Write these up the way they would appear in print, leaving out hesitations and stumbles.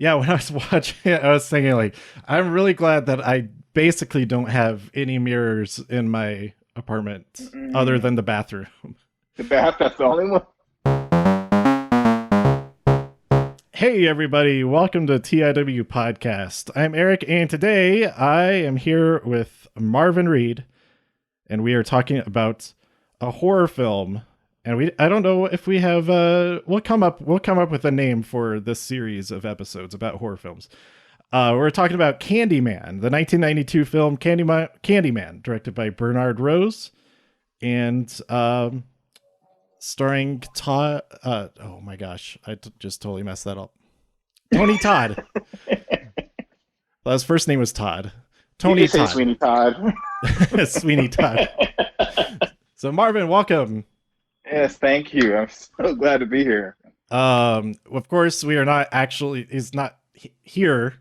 Yeah, when I was watching it, I was thinking like, I'm really glad that I basically don't have any mirrors in my apartment other Mm, than the bathroom. that's the only one. Hey everybody, welcome to TIW Podcast. I'm Eric and today I am here with Marvin Reed and we are talking about a horror film. And I don't know if we have we'll come up with a name for this series of episodes about horror films. We're talking about Candyman, the 1992 film Candyman, directed by Bernard Rose and starring Todd. Oh my gosh, just totally messed that up. Tony Todd. Well, his first name was Todd. You Tony did say Todd. Sweeney Todd. Sweeney Todd. So Marvin, welcome. Yes, thank you. I'm so glad to be here. Of course, we are not actually. He's not here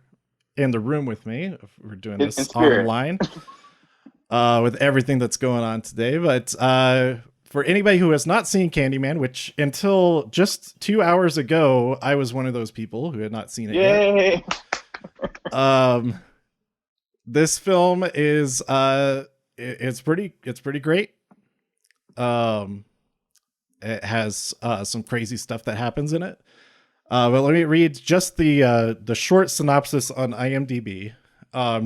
in the room with me. We're doing In this spirit. online. With everything that's going on today, but for anybody who has not seen Candyman, which until just 2 hours ago, I was one of those people who had not seen it yet. Yay! Um, this film is it's pretty great. Um, it has some crazy stuff that happens in it. But let me read just the short synopsis on IMDb.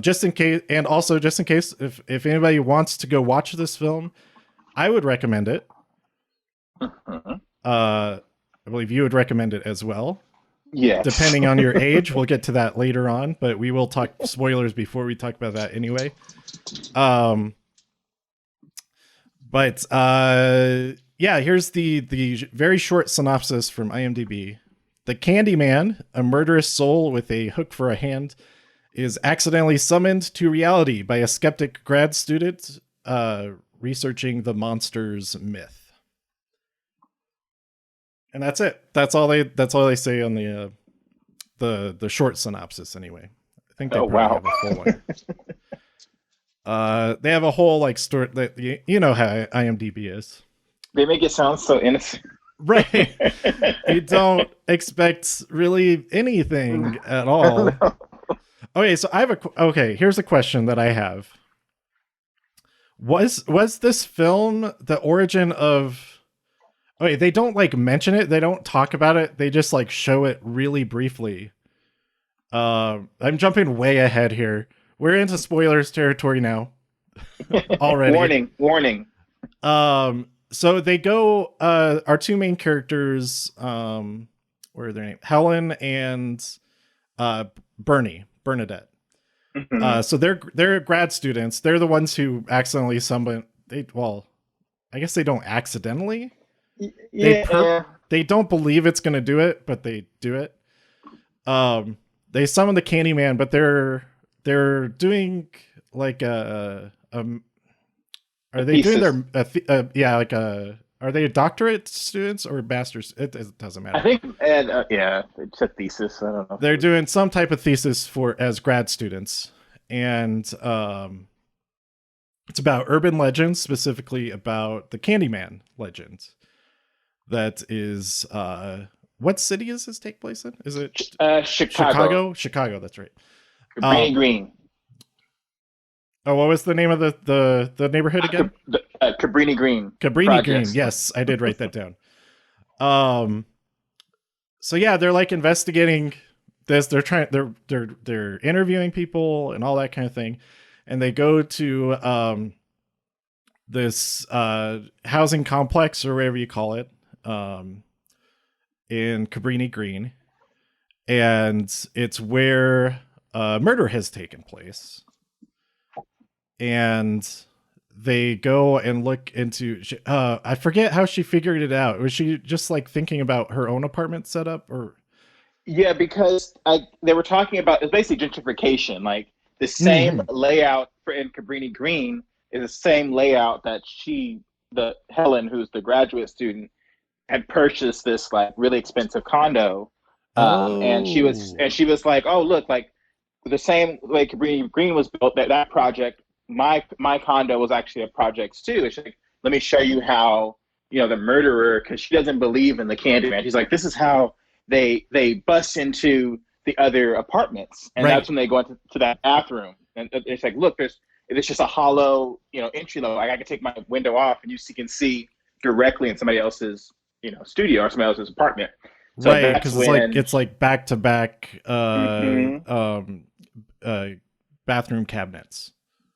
Just in case, and also just in case, if anybody wants to go watch this film, I would recommend it. Mhm. I believe you would recommend it as well, Yes. depending on your age. We'll get to that later on, but we will talk spoilers before we talk about that anyway. Um, but yeah, here's the very short synopsis from IMDb. The Candyman, a murderous soul with a hook for a hand, is accidentally summoned to reality by a skeptic grad student researching the monsters myth. And that's it. That's all they say on the short synopsis anyway. I think they Oh probably wow. have a full one. They have a whole like story that you know how IMDb is. They make it sound so innocent. Right. You don't expect really anything at all. Okay, so I have okay, here's a question that I have. Was this film the origin of Okay, they don't like mention it, they don't talk about it, they just like show it really briefly. I'm jumping way ahead here. We're into spoilers territory now already. Warning, warning. So they go our two main characters, what are their names? Helen and Bernadette. Mhm. So they're grad students. They're the ones who accidentally I guess they don't accidentally. They Yeah. they don't believe it's gonna do it, but they do it. They summon the Candyman, but they're doing like A are they doing thesis. their yeah, like are they doctorate students or masters? It doesn't I matter. think, and yeah, it's a thesis. I don't know if it They're was. doing some type of thesis for as grad students, and it's about urban legends, specifically about the Candyman legend. That is, what city is this take place in? Is it Chicago. Chicago? Chicago, that's right. Cabrini Um, Green. oh, what was the name of the neighborhood again? Cabrini Green Cabrini Green. projects. Yes, I did write that down. Um, so yeah, they're like investigating this. They're interviewing people and all that kind of thing, and they go to this housing complex or whatever you call it, in Cabrini Green, and it's where murder has taken place. And they go and look into. I forget how she figured it out. Was she just like thinking about her own apartment setup, or? Yeah, because they were talking about it's basically gentrification. Like the same Mhm. layout for in Cabrini Green is the same layout that the Helen, who's the graduate student, had purchased this like really expensive condo, Oh. and she was like, oh look, like the same way Cabrini Green was built, that project, my condo was actually a project too. And she's like, let me show you how the murderer, because she doesn't believe in the Candyman. She's like, this is how they bust into the other apartments, and Right. that's when they go into that bathroom, and it's like, look, it's just a hollow, entry level. Like I can take my window off, and you can see directly in somebody else's, studio or somebody else's apartment. So Right, that's because when. it's like back to back Mhm. bathroom cabinets.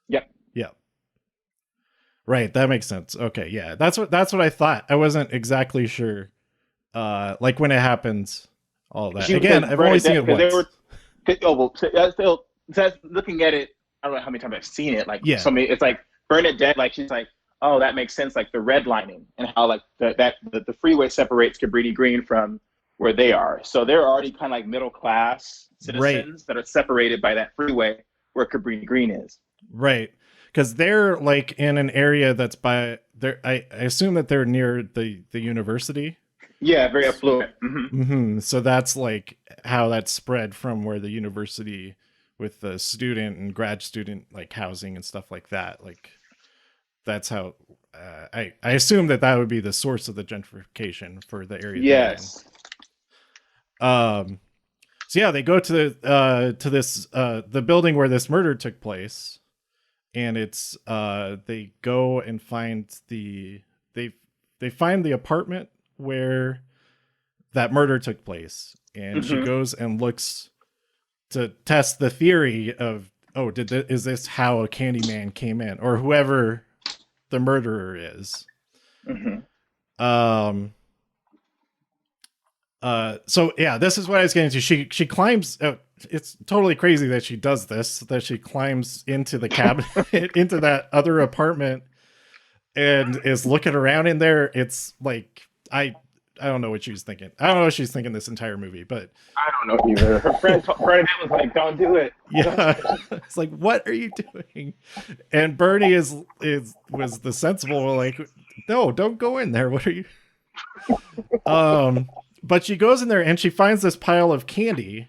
Yep. Yeah. Right, that makes sense. Okay, yeah. That's what I thought. I wasn't exactly sure. Like when it happens, all that. Again, Because I've only seen Bernadette, it because they once. were. Oh well, so that's looking at it. I don't know how many times I've seen it. Like Yeah. so many. It's like Bernadette. Like she's like, oh, that makes sense. Like the redlining and how like the freeway separates Cabrini Green from where they are. So they're already kind of like middle class Right. citizens that are separated by that freeway where Cabrini Green is. Right. Because they're like in an area that's by there. I assume that they're near the university. Yeah, very affluent. So that's like how that's spread from where the university with the student and grad student like housing and stuff like that. Like that's how I assume that would be the source of the gentrification for the area they're in. Yes. So yeah, they go to this the building where this murder took place, and it's they go and find they find the apartment where that murder took place, and she goes and looks to test the theory of, oh, is this how a Candyman came in, or whoever the murderer is. Um so yeah, this is what I was getting to. She climbs it's totally crazy that she does this, that she climbs into the cabinet into that other apartment and is looking around in there. It's like I don't know what she was thinking. I don't know what she's thinking this entire movie, but I don't know either. Her friend Bernadette was like, "Don't do it." yeah, it's like, what are you doing? And Bernie was the sensible, like, no, don't go in there. What are you? But she goes in there and she finds this pile of candy.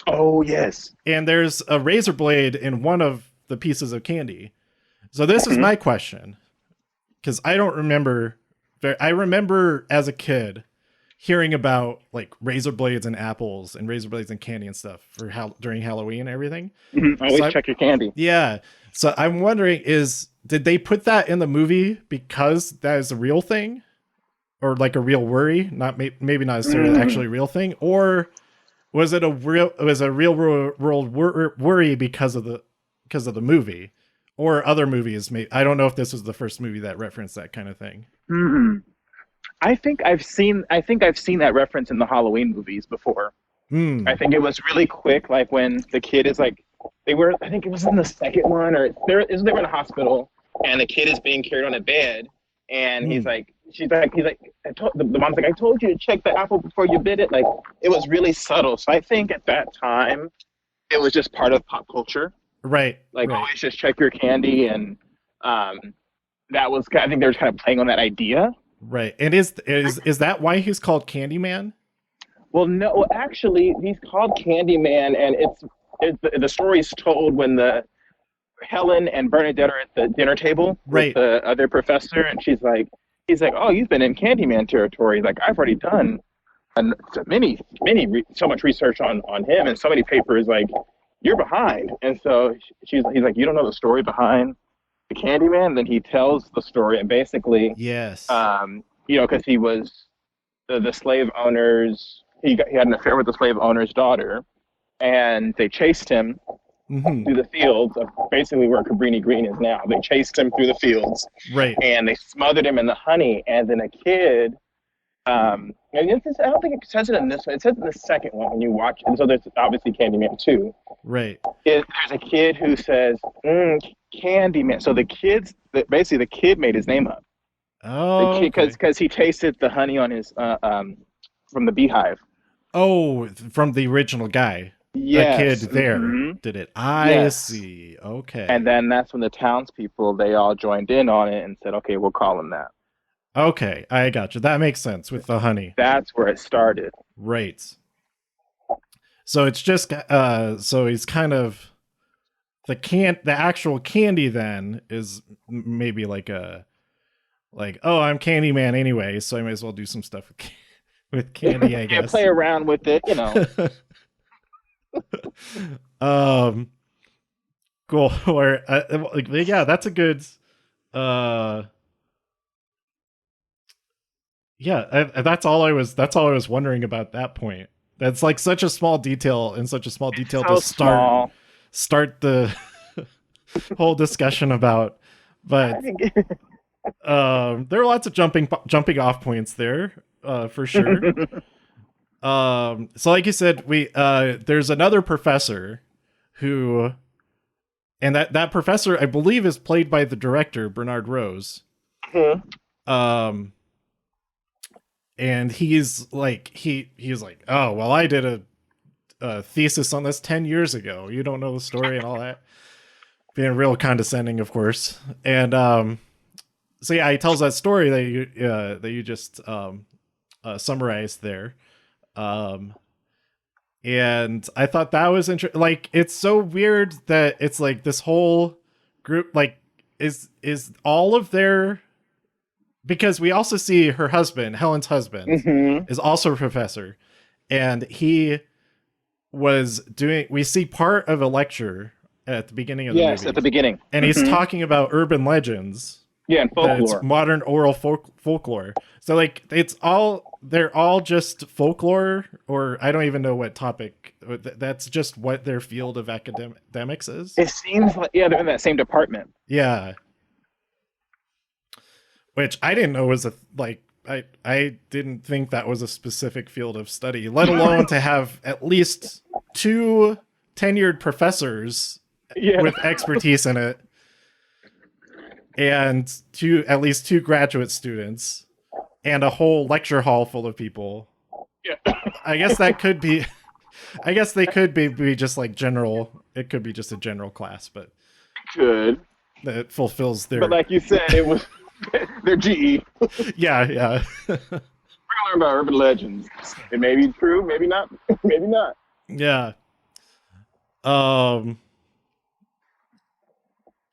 Oh yes. And there's a razor blade in one of the pieces of candy. So this is my question, because I don't remember. I remember as a kid hearing about like razor blades and apples and razor blades and candy and stuff for during Halloween and everything. Always check your candy. Yeah. So I'm wondering, did they put that in the movie because that is a real thing, or like a real worry? Not maybe not necessarily actually a real thing, or was it a real world worry because of the movie, or other movies? I don't know if this was the first movie that referenced that kind of thing. I think I've seen that reference in the Halloween movies before. I think it was really quick, like when the kid is like, I think it was in the second one, or they were in a hospital, and the kid is being carried on a bed, and he's like, the mom's like, I told you to check the apple before you bit it. Like, it was really subtle. So I think at that time, it was just part of pop culture. Right. Like, always just check your candy, and that was, I think they were kind of playing on that idea. Right. And is that why he's called Candyman? Well, no. Well, actually, he's called Candyman, and the story's told when Helen and Bernadette are at the dinner table with the other professor, and he's like, oh, you've been in Candyman territory. Like, I've already done so much research on him, and so many papers. Like, you're behind. And so he's like, you don't know the story behind the Candyman? Then he tells the story, and basically, yes, because he was the slave owners. He had an affair with the slave owner's daughter, and they chased him through the fields of basically where Cabrini Green is now. They chased him through the fields, right? And they smothered him in the honey. And then a kid, and I don't think it says it in this one. It says in the second one when you watch it. And so there's obviously Candyman 2. Right. There's a kid who says, Candyman. So the kid made his name up. Oh, because he tasted the honey on his from the beehive. Oh, from the original guy. Yes. The kid there did it. I see. Okay. And then that's when the townspeople, they all joined in on it and said, okay, we'll call him that. Okay, I got you. That makes sense with the honey. That's where it started. Right. So it's just so he's kind of the actual candy then is maybe like oh, I'm Candyman anyway, so I might as well do some stuff with candy, I guess. Play around with it, Cool. Or like, yeah, that's a good. Uh, yeah, that's all I was. That's all I was wondering about that point. That's like such a small detail and such a small detail to So small. start the whole discussion about. But there are lots of jumping off points there, for sure. So like you said, we there's another professor who, and that professor I believe is played by the director Bernard Rose. And he's like he's like, oh well, I did a thesis on this 10 years ago. You don't know the story and all that. Being real condescending, of course. And so yeah, he tells that story that you just summarized there. And I thought that was interesting. Like, it's so weird that it's like this whole group, like, is all of their, because we also see her husband, Helen's husband, is also a professor, and he was doing. We see part of a lecture at the beginning of the movie. Yes, at the beginning, and he's talking about urban legends. Yeah, and folklore. It's modern oral folklore. So like they're all just folklore, or I don't even know what topic. That's just what their field of academics is. It seems like, yeah, they're in that same department. Yeah. Which I didn't know was I didn't think that was a specific field of study, let alone to have at least 2 tenured professors with expertise in it. And at least 2 graduate students, and a whole lecture hall full of people. Yeah. I guess that could be. I guess they could be just like general. It could be just a general class, but good. That fulfills their. But like you said, it was their GE. Yeah. We're gonna learn about urban legends. It may be true, maybe not. Maybe not. Yeah.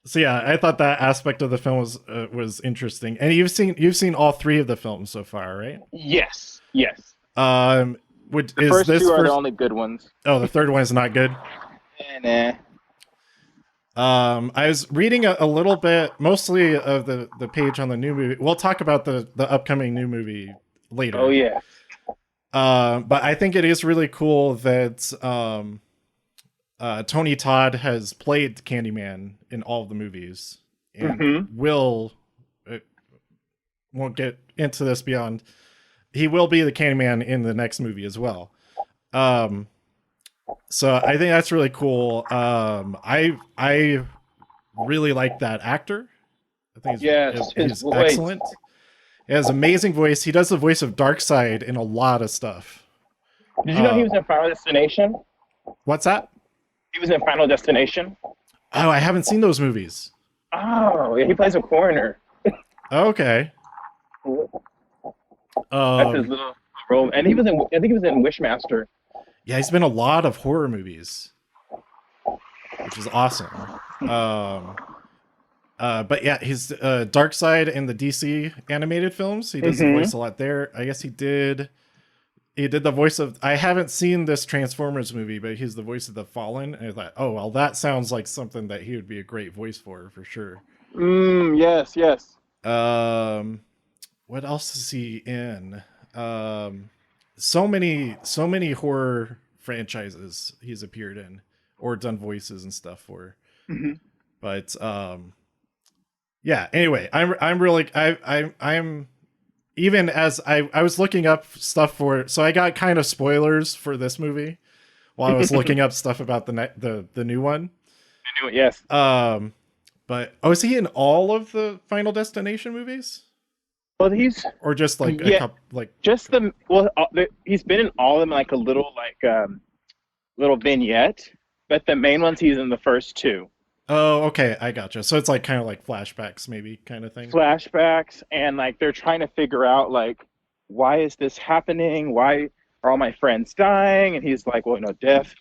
So yeah, I thought that aspect of the film was interesting, and you've seen all 3 of the films so far, right? Yes. The first 2 are the only good ones. Oh, the third one is not good. Nah. I was reading a little bit, mostly of the page on the new movie. We'll talk about the upcoming new movie later. Oh yeah. But I think it is really cool that Tony Todd has played Candyman in all of the movies, and won't get into this beyond. He will be the Candyman in the next movie as well. So I think that's really cool. I really like that actor. I think he's excellent. He has an amazing voice. He does the voice of Darkseid in a lot of stuff. Did you know he was in Final Destination? What's that? He was in Final Destination. Oh, I haven't seen those movies. Oh, yeah, he plays a coroner. Okay. That's his little role, and I think he was in Wishmaster. Yeah, he's been in a lot of horror movies, which is awesome. But yeah, he's Darkseid in the DC animated films. He does the voice a lot there. I guess he did the voice of. I haven't seen this Transformers movie, but he's the voice of the Fallen. And I thought, oh well, that sounds like something that he would be a great voice for sure. Yes. What else is he in? So many horror franchises he's appeared in or done voices and stuff for. But yeah. Anyway, I'm really I'm even as I was looking up stuff for, so I got kind of spoilers for this movie while I was looking up stuff about the new one. Yes. But is he in all of the Final Destination movies? Well, he's or just like a couple, like just he's been in all of them, like a little little vignette, but the main ones he's in the first 2. Oh, okay, I gotcha. So it's like kind of like flashbacks, maybe kind of thing. Flashbacks, and like they're trying to figure out like, why is this happening? Why are all my friends dying? And he's like, well, death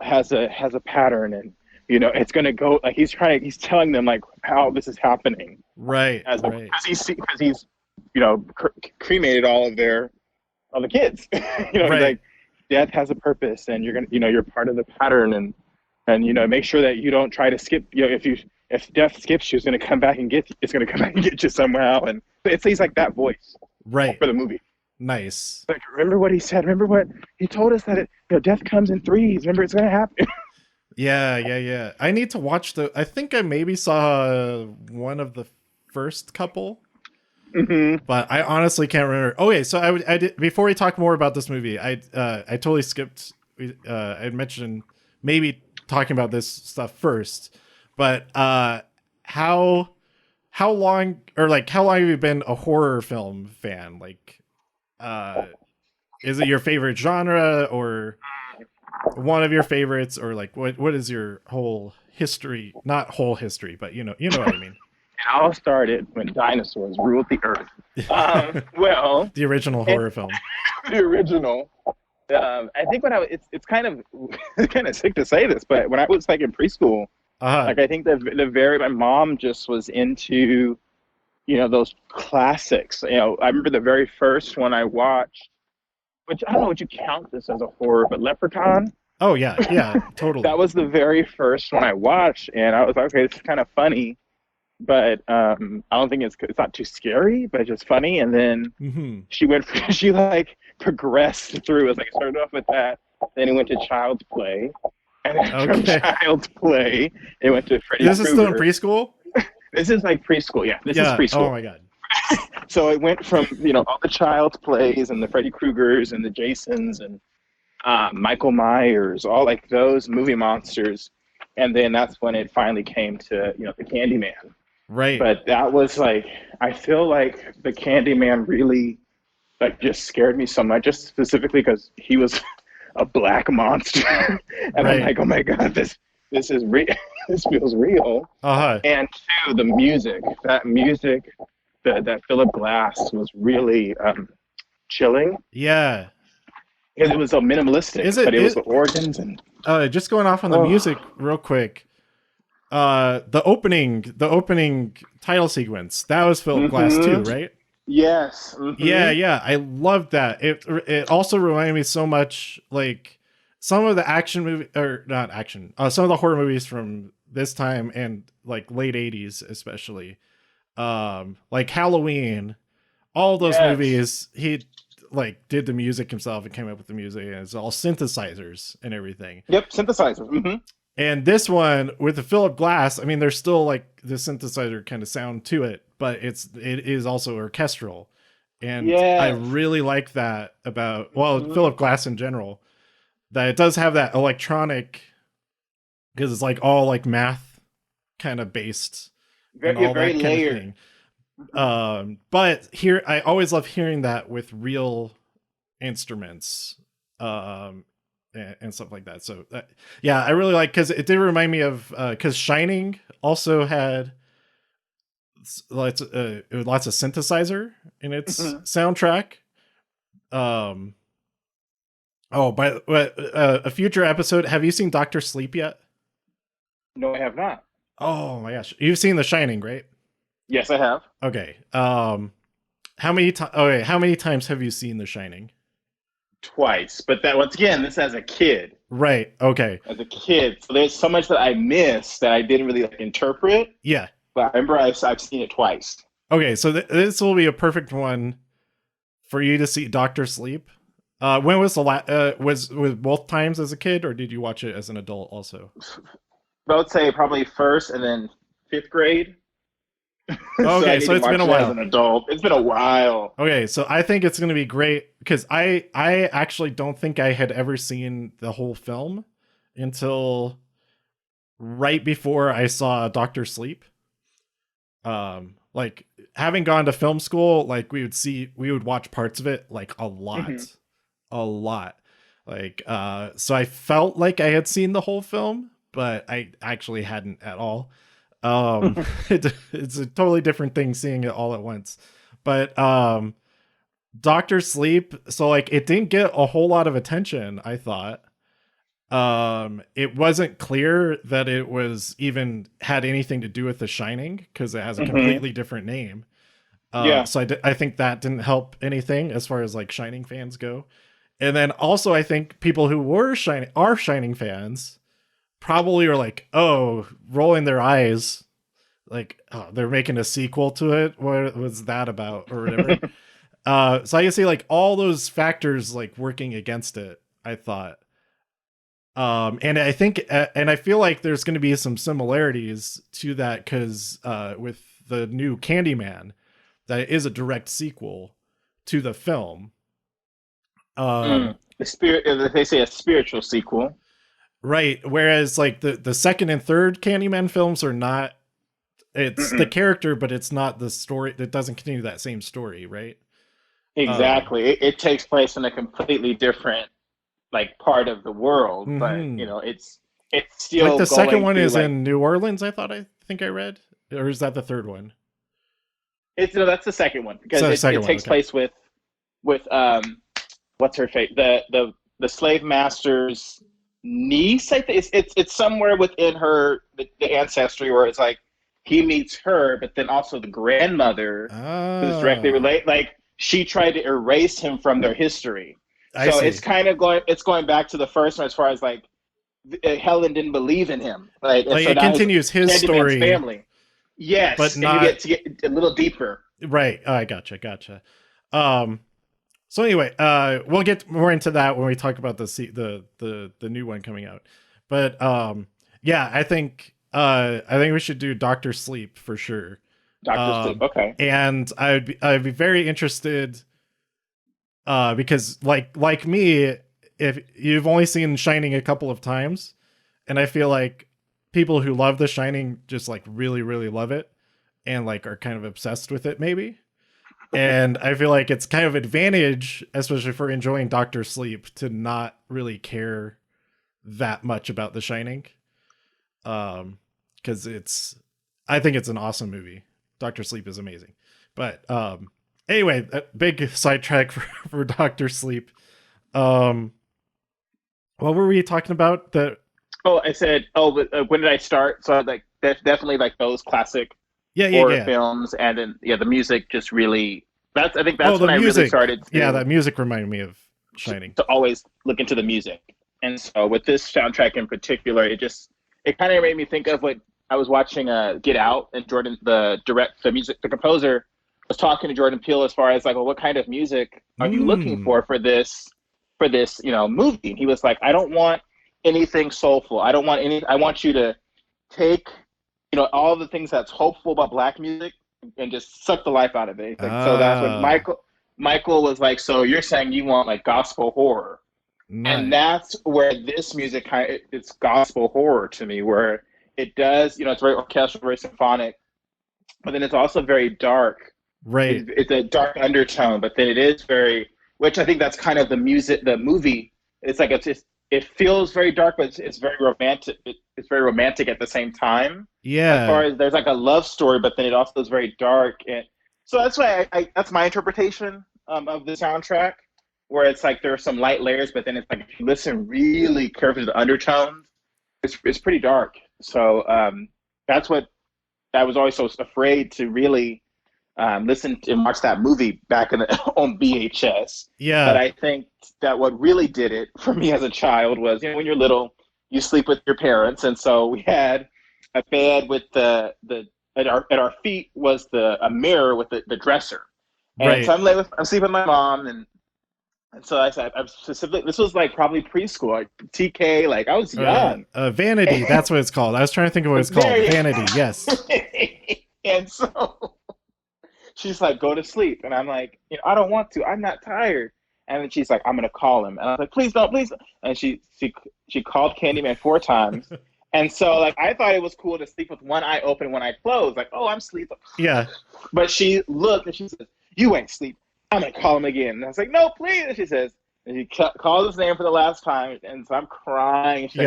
has a pattern, and it's gonna go. Like he's telling them like how this is happening. Right. Because he's cremated all of the kids. Right. death has a purpose, and you're gonna, you're part of the pattern, and make sure that you don't try to skip. If death skips you, it's gonna come back and get you. It's gonna come back and get you somehow. And he's like that voice, right, for the movie. Nice. Like, remember what he said. Remember what he told us, that death comes in threes. Remember, it's gonna happen. Yeah. I need to watch I think I maybe saw one of the first couple. Mm-hmm. But I honestly can't remember. Okay, so I did, before we talk more about this movie, I totally skipped. I mentioned maybe talking about this stuff first, but how long have you been a horror film fan? Like, is it your favorite genre or one of your favorites, or like what is your whole history? Not whole history, but you know what I mean. It all started when dinosaurs ruled the earth. Well, the original horror film. The original. I think when it's kind of sick to say this, but when I was like in preschool, like I think my mom just was into, those classics. I remember the very first one I watched, which I don't know, would you count this as a horror, but Leprechaun. Oh yeah, totally. That was the very first one I watched, and I was like, okay, this is kind of funny. But I don't think it's not too scary, but just funny. And then she like progressed through. It was like, it started off with that, then it went to Child's Play, and then from Child's Play it went to Freddy Krueger. This is still in preschool? This is like preschool, yeah. This is preschool. Oh my god. So it went from all the Child's Plays and the Freddy Kruegers and the Jasons and Michael Myers, all like those movie monsters, and then that's when it finally came to the Candyman. Right. But that was like, I feel like the Candyman really like just scared me so much, just specifically because he was a black monster. And I'm like, oh my God, this is real. This feels real. And two, the music, that Philip Glass was really chilling. Yeah. Because it was so minimalistic, it was the organs and just going off on the music real quick. The opening title sequence, that was Philip Glass too, right? Yes. Yeah. I loved that. It also reminded me so much like some of the action movie, or not action, some of the horror movies from this time and like late 80s especially. Like Halloween, all those movies, he like did the music himself and came up with the music, and it's all synthesizers and everything. Yep, synthesizers. And this one with the Philip Glass, I mean, there's still like the synthesizer kind of sound to it, but it is also orchestral. And I really like that about, Philip Glass in general, that it does have that electronic, because it's like all like math kind of based. Very layered. But here, I always love hearing that with real instruments. And stuff like that. So I really like, because it did remind me of because Shining also had lots of synthesizer in its soundtrack. By a future episode, have you seen Dr. Sleep yet? No, I have not. Oh my gosh, you've seen The Shining, right? Yes, I have. Okay. How many times have you seen The Shining? Twice, but that once again, this as a kid. Right. Okay. As a kid, so there's so much that I missed that I didn't really interpret. Yeah. But I remember I've seen it twice. Okay, so this will be a perfect one for you to see Dr. Sleep. When was the was both times as a kid, or did you watch it as an adult also? I would say probably first and then fifth grade. Okay, so it's been a while. As an adult, it's been a while. Okay, so I think it's going to be great because I actually don't think I had ever seen the whole film until right before I saw Dr. Sleep. Like having gone to film school, like we would watch parts of it like a lot. Like so I felt like I had seen the whole film, but I actually hadn't at all. It's a totally different thing seeing it all at once. But Dr. Sleep, so like it didn't get a whole lot of attention, I thought. It wasn't clear that it was even had anything to do with The Shining because it has a completely different name. So I think that didn't help anything as far as like Shining fans go. And then also, I think people who are Shining fans probably are like, oh, rolling their eyes, like, oh, they're making a sequel to it. What was that about, or whatever? So I can see like all those factors like working against it, I thought. And I think, and I feel like there's going to be some similarities to that because with the new Candyman, that is a direct sequel to the film. The spirit, they say a spiritual sequel. Right. Whereas like the second and third Candyman films are not, it's the character, but it's not the story. It doesn't continue that same story. Right. Exactly. It takes place in a completely different like part of the world, but you know, it's still like the second one through, is like, in New Orleans. I think I read, or is that the third one? it's no, that's the second one because it takes place with what's her fate, the slave master's niece. I think it's somewhere within her the ancestry where it's like he meets her, but then also the grandmother who's directly related. Like she tried to erase him from their history. So it's kind of going back to the first one as far as like Helen didn't believe in him. Like, and like so it continues his story, family. Yes, but and not you get to get a little deeper. Right. Oh, I gotcha. So anyway, we'll get more into that when we talk about the new one coming out. But yeah, I think we should do Doctor Sleep for sure. Doctor Sleep, okay. And I'd be very interested because like me, if you've only seen Shining a couple of times, and I feel like people who love The Shining just like really, really love it and like are kind of obsessed with it maybe. And I feel like it's kind of advantage, especially for enjoying Doctor Sleep, to not really care that much about The Shining. Because I think it's an awesome movie. Doctor Sleep is amazing. But anyway, a big sidetrack for Doctor Sleep. What were we talking about? I said, when did I start? So like definitely like those classic horror films, and then the music just really. I think that's when I really started. That music reminded me of Shining. To always look into the music, and so with this soundtrack in particular, it kind of made me think of what I was watching. Get Out, and Jordan, the composer, was talking to Jordan Peele as far as like, well, what kind of music are you looking for this movie? And he was like, I don't want anything soulful. I want you to take all the things that's hopeful about Black music and just suck the life out of it. Like, so that's what Michael was like, so you're saying you want like gospel horror. Nice. And that's where this music it's gospel horror to me, where it does, it's very orchestral, very symphonic, but then it's also very dark. Right. It's a dark undertone, but then it is very, which I think that's kind of the movie. It's like it feels very dark, but it's very romantic. It's very romantic at the same time. Yeah. As far as there's like a love story, but then it also is very dark, and so that's why that's my interpretation of the soundtrack, where it's like there are some light layers, but then it's like if you listen really carefully to the undertones, it's pretty dark. So that's what I was always so afraid to really listen and watch that movie back on VHS. Yeah. But I think that what really did it for me as a child was, when you're little, you sleep with your parents, and so we had a bed with at our feet was a mirror with the dresser, and right. So I'm sleeping with my mom, and so I said, I'm specifically, this was like probably preschool, like TK, like I was young. Vanity, that's what it's called. I was trying to think of what it's called. Vanity, yes. And so she's like, go to sleep. And I'm like, I don't want to. I'm not tired. And then she's like, I'm going to call him. And I was like, please don't. And she called Candyman 4 times. And so like, I thought it was cool to sleep with one eye open, one eye closed. Like, oh, I'm sleeping. Yeah. But she looked and she says, you ain't sleep. I'm going to call him again. And I was like, no, please. And she says, and she calls his name for the last time. And so I'm crying. She's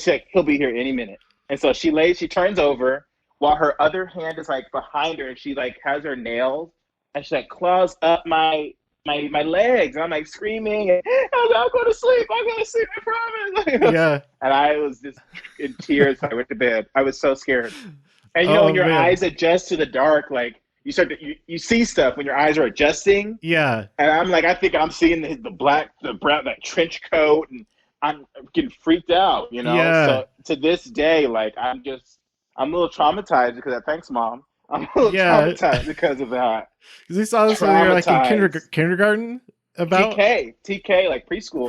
like, he'll be here any minute. And so she turns over while her other hand is like behind her, and she like has her nails, and she like claws up my legs, and I'm like screaming, and I'll go to sleep, I promise. Yeah. And I was just in tears. I went to bed. I was so scared. And when your eyes adjust to the dark, like you see stuff when your eyes are adjusting. Yeah. And I'm like, I think I'm seeing the brown, that trench coat, and I'm getting freaked out, Yeah. So to this day, like, I'm a little traumatized because of, thanks, Mom. I'm a little traumatized because of that. Because you saw this when you were like in kindergarten about TK, like preschool.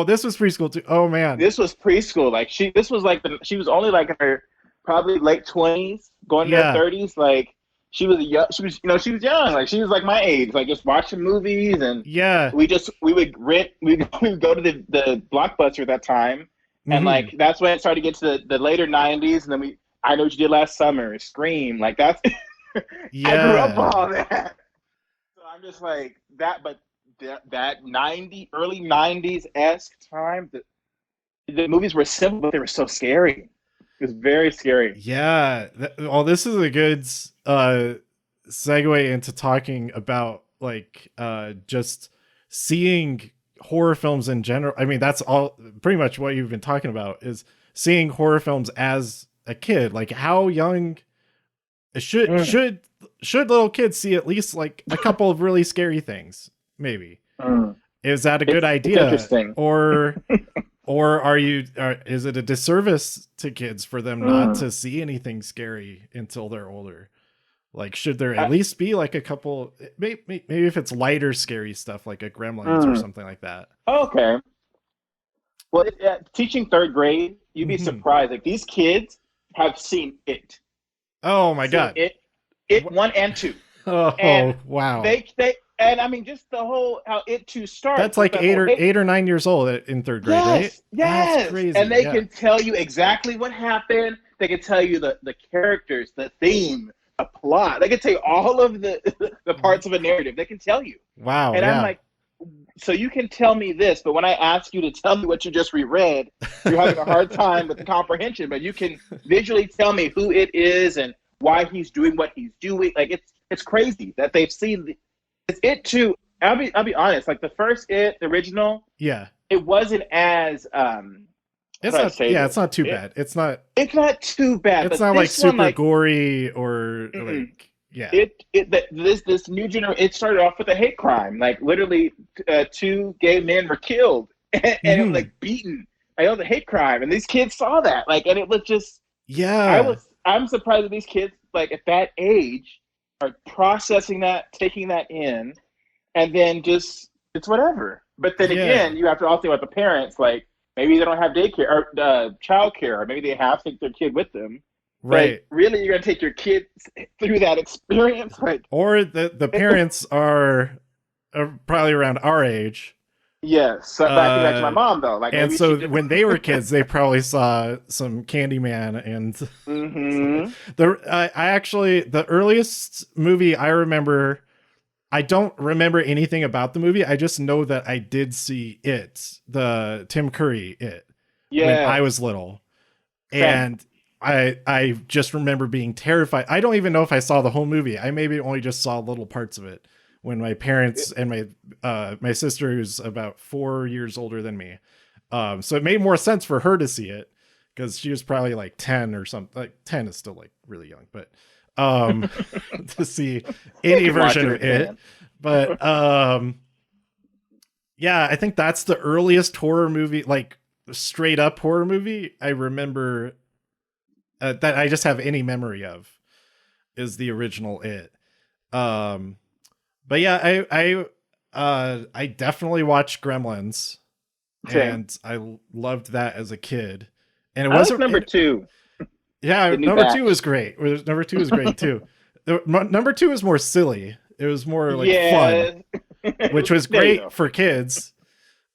This was preschool too. Oh man, this was preschool. Like she was only like in her probably late 20s, going to her 30s. Like she was young. She was young. Like she was like my age. Like just watching movies, and we would go to the Blockbuster at that time, and like that's when it started to get to the later 90s, and then I Know What You Did Last Summer, Scream, like that's I grew up on all that. So I'm just like that, but that early 90s-esque time, the movies were simple, but they were so scary. It was very scary. Yeah. This is a good segue into talking about like just seeing horror films in general. I mean, that's all pretty much what you've been talking about, is seeing horror films as a kid. Like how young should little kids see at least like a couple of really scary things? Maybe. Is that a good idea? Interesting. Or is it a disservice to kids for them not to see anything scary until they're older? Like, should there at least be like a couple, maybe if it's lighter scary stuff like a Gremlins or something like that? Okay. Well, teaching third grade, you'd be surprised. Like these kids have seen it. Oh my God. It 1 and 2. Oh, and wow. And I mean, just the whole how It 2 starts. That's like 8 or 9 years old in third grade, right? Yes. That's crazy. And they can tell you exactly what happened. They can tell you the characters, the theme, the plot. They can tell you all of the parts of a narrative. They can tell you. Wow. And I'm like, so you can tell me this, but when I ask you to tell me what you just reread, you're having a hard time with the comprehension. But you can visually tell me who it is and why he's doing what he's doing. Like it's crazy that they've seen it's It 2. I'll be honest. Like the first the original. Yeah. It wasn't as it's not too bad. It's not too bad. It's not like super gory or like this new generation. It started off with a hate crime. Like literally, 2 gay men were killed and it was like beaten. I know the hate crime, and these kids saw that. Like, and it was just I'm surprised that these kids like at that age are processing that, taking that in, and then just it's whatever. But then again, you have to also think about the parents. Like maybe they don't have daycare or child care, or maybe they have to take their kid with them. Right. Like, really, you're gonna take your kids through that experience? Like, or the parents are probably around our age. Yes. So back to my mom though. Like, and so when they were kids, they probably saw some Candyman and the earliest movie I remember. I don't remember anything about the movie. I just know that I did see it, the Tim Curry when I was little. Same. And I just remember being terrified. I don't even know if I saw the whole movie. I maybe only just saw little parts of it when my parents and my sister, who's about 4 years older than me. So it made more sense for her to see it because she was probably like 10 or something. Like 10 is still like really young, but to see any version of it. But I think that's the earliest horror movie, like straight up horror movie I remember that I just have any memory of is the original It. But yeah, I definitely watched Gremlins, and I loved that as a kid. And it wasn't number 2. Yeah, number 2 was great. Number 2 was great too. Number 2 was more silly. It was more like fun, which was great for kids.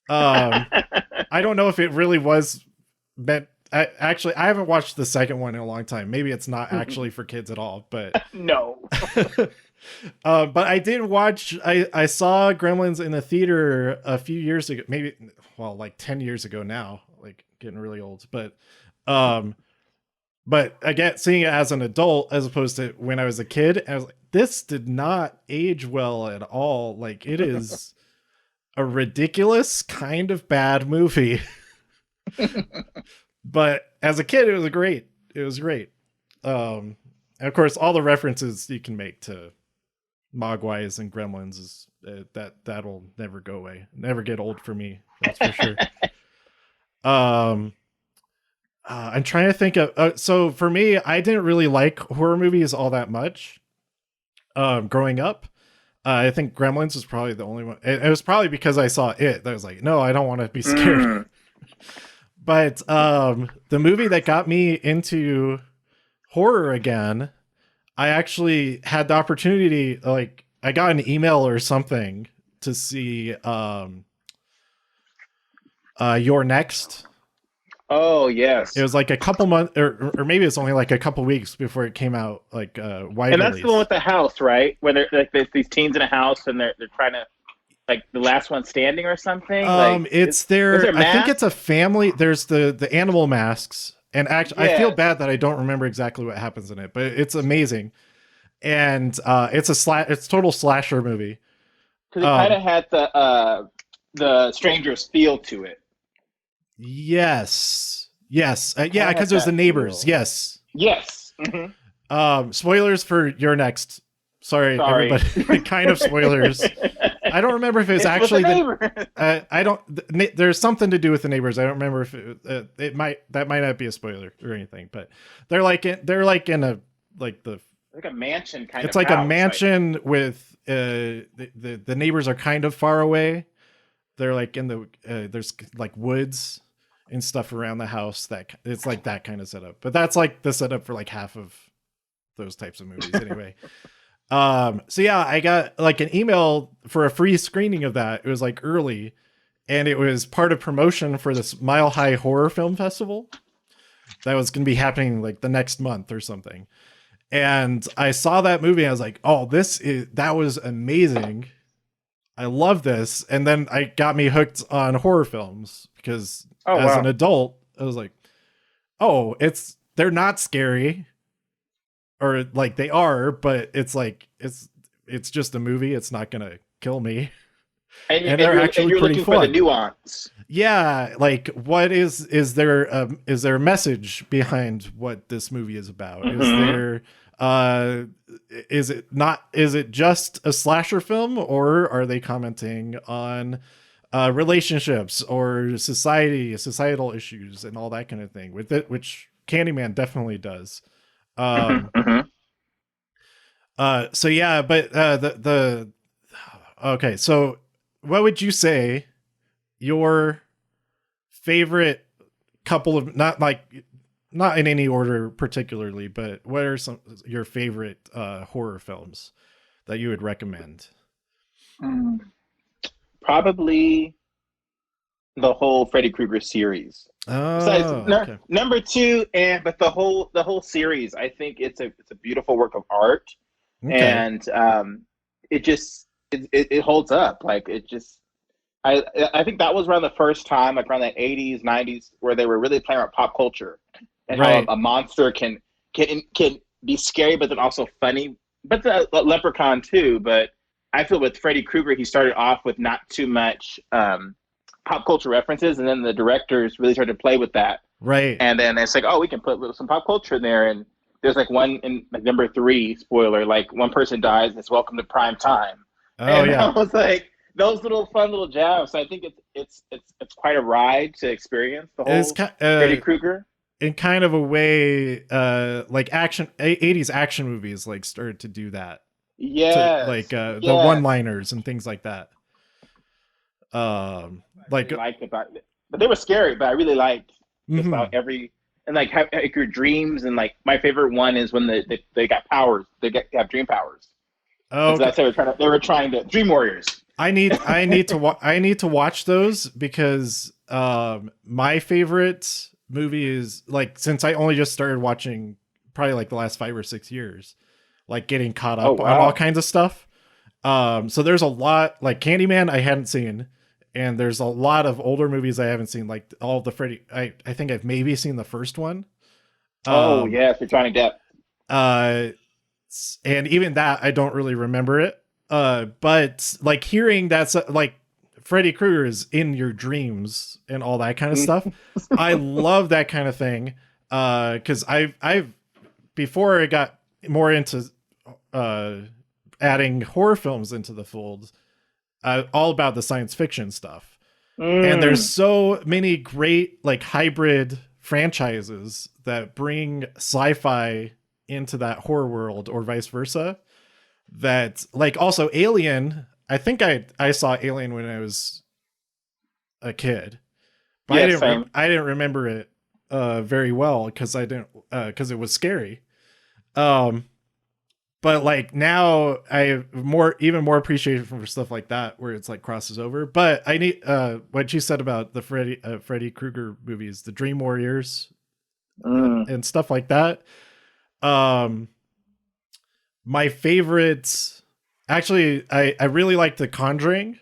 I don't know if it really was meant. I haven't watched the second one in a long time. Maybe it's not actually for kids at all, but no. But I did watch. I saw Gremlins in the theater a few years ago. Maybe like 10 years ago now. Like getting really old, but again, seeing it as an adult as opposed to when I was a kid, I was like, this did not age well at all. Like it is a ridiculous kind of bad movie. But as a kid, it was great. And of course, all the references you can make to Mogwais and Gremlins is that'll never go away, never get old for me. That's for sure. I'm trying to think of. So for me, I didn't really like horror movies all that much. Growing up, I think Gremlins was probably the only one. It was probably because I saw it that I was like, no, I don't want to be scared. But the movie that got me into horror again, I actually had the opportunity, like I got an email or something to see You're Next. Oh yes, it was like a couple months, or maybe it's only like a couple weeks before it came out, like wide and that's release. the one with the house, right? Where they're like there's these teens in a house and they're trying to like the last one standing or something. It's their. I think it's a family. There's the animal masks, and actually, I feel bad that I don't remember exactly what happens in it, but it's amazing, and it's total slasher movie. Because it kind of had the Strangers feel to it. Yes. Yeah, because it was the neighbors. Feel. Yes. Mm-hmm. Spoilers for Your Next. Sorry. Everybody. Kind of spoilers. I don't remember if it was actually I don't. There's something to do with the neighbors. I don't remember if that might not be a spoiler or anything. But they're like in a like a mansion kind of. It's like house, a mansion with the neighbors are kind of far away. They're like in the there's like woods and stuff around the house. That it's like that kind of setup. But that's like the setup for like half of those types of movies anyway. So yeah, I got like an email for a free screening of that. It was like early, and it was part of promotion for this Mile High Horror Film Festival that was going to be happening like the next month or something. And I saw that movie and I was like, oh, that was amazing. I love this. And then I got me hooked on horror films because an adult, I was like, oh, they're not scary. Or like they are, but it's like it's just a movie. It's not gonna kill me, and they're actually pretty fun. For the nuance. Yeah, like what is there a message behind what this movie is about? Mm-hmm. Is it just a slasher film, or are they commenting on relationships or societal issues and all that kind of thing with it, which Candyman definitely does. So yeah, but okay, so what would you say your favorite couple of, not in any order particularly, but what are your favorite horror films that you would recommend? Probably the whole Freddy Krueger series. Okay. Number two, but the whole series, I think it's a beautiful work of art, and it holds up. Like it just, I think that was around the first time, like around the 80s, 90s, where they were really playing with pop culture and how a monster can be scary, but then also funny. But the Leprechaun too. But I feel with Freddy Krueger, he started off with not too much pop culture references, and then the directors really started to play with that. Right. And then it's like, oh, we can put some pop culture in there. And there's like one in like number 3, spoiler, like one person dies and it's welcome to prime time. I was like, those fun little jabs. So I think it's quite a ride to experience the whole Freddy Krueger. In kind of a way, like 80s action movies like started to do that. Yeah. The one-liners and things like that. But they were scary, but I really liked just about every, and like have your dreams, and like my favorite one is when they got powers. They have dream powers. Oh, okay. So that's they were trying to Dream Warriors. I need to watch those because my favorite movie is like, since I only just started watching probably like the last 5 or 6 years, like getting caught up on all kinds of stuff. So there's a lot, like Candyman I hadn't seen, and there's a lot of older movies I haven't seen, like all the Freddy. I think I've maybe seen the first one. For Johnny Depp. And even that I don't really remember it. But like hearing that's like Freddy Krueger is in your dreams and all that kind of stuff. I love that kind of thing. Because I've before I got more into adding horror films into the fold, all about the science fiction stuff. And there's so many great like hybrid franchises that bring sci-fi into that horror world or vice versa. That like also Alien. I think I saw Alien when I was a kid, but I didn't remember it very well because because it was scary. But like now I have even more appreciation for stuff like that where it's like crosses over. But I need what you said about the Freddy Krueger movies, the Dream Warriors, and stuff like that. My favorites, actually, I really like The Conjuring.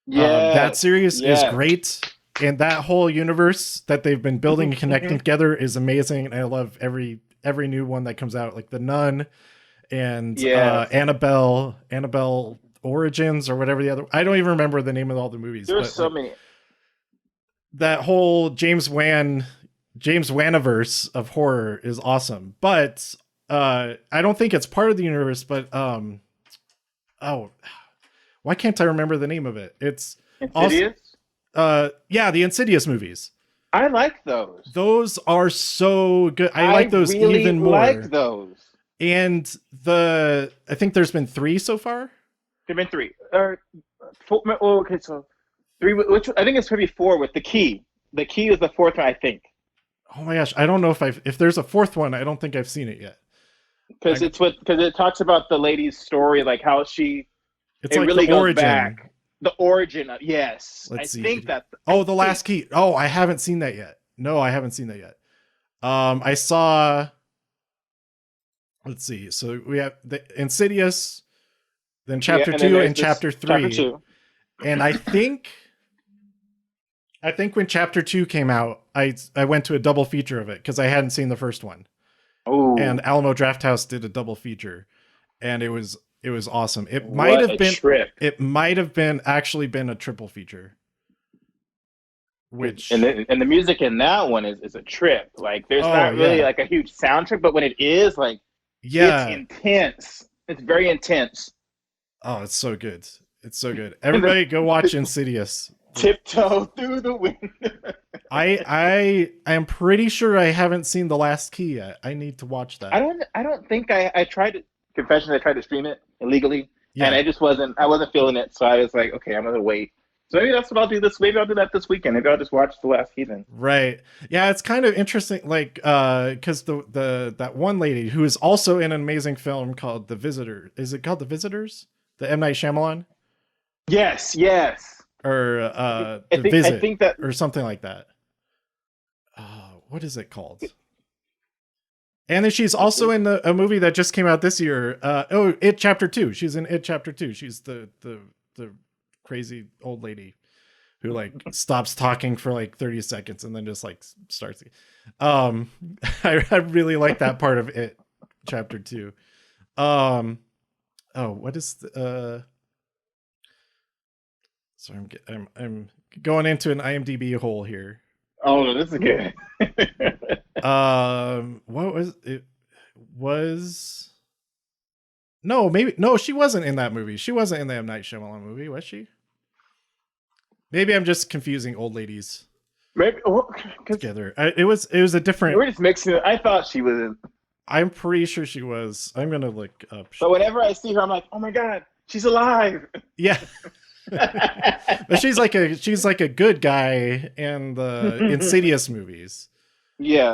Yeah, that series is great, and that whole universe that they've been building and connecting together is amazing. And I love every new one that comes out, like The Nun and Annabelle Origins or whatever the other. I don't even remember the name of all the movies. There's so many. That whole James Waniverse of horror is awesome, but I don't think it's part of the universe. But why can't I remember the name of it? It's Insidious. The Insidious movies. I like those. Those are so good. I like those really even more. I like those. And I think there's been 3 so far. There've been 3. 4, okay, so 3. Which I think it's maybe 4 with The Key. The Key is the 4th one, I think. Oh my gosh, I don't know if there's a 4th one. I don't think I've seen it yet. Because it talks about the lady's story, like how it like really the origin. Goes back. The origin of Let's see. Think that. The Last Key. Oh, I haven't seen that yet. No, I haven't seen that yet. I saw. Let's see. So we have the Insidious, then Chapter 2 and Chapter 3. Chapter 2. And I think when Chapter 2 came out, I went to a double feature of it because I hadn't seen the first one. Oh. And Alamo Drafthouse did a double feature, and it was awesome. It might have been actually a triple feature. Which and the music in that one is a trip. Like there's not really like a huge soundtrack, but when it is, like it's intense. It's very intense. Oh, it's so good. It's so good. Everybody go watch Insidious. Tiptoe through the window. I am pretty sure I haven't seen The Last Key yet. I need to watch that. I don't think I tried to I tried to stream it illegally and I wasn't feeling it, so I was like, okay, I'm gonna wait. So maybe that's what I'll do maybe I'll do that this weekend. Maybe I'll just watch The Last Key then. Right. Yeah, it's kind of interesting, like because that one lady who is also in an amazing film called The Visitor. Is it called The Visitors? The M. Night Shyamalan? Yes. Or The Visit, I think that, or something like that. What is it called? And then she's also in a movie that just came out this year. It Chapter 2. She's in It Chapter 2. She's the crazy old lady who like stops talking for like 30 seconds and then just like starts. I really like that part of It Chapter 2. What is the So I'm going into an IMDb hole here. Oh, this is good. What was it? No, she wasn't in that movie. She wasn't in the M. Night Shyamalan movie, was she? Maybe I'm just confusing old ladies. Maybe together. It was a different. We're just mixing it. I thought she was in. I'm pretty sure she was. I'm gonna look up. So whenever I see her, I'm like, oh my god, she's alive. Yeah. But she's like a good guy in the Insidious movies. Yeah.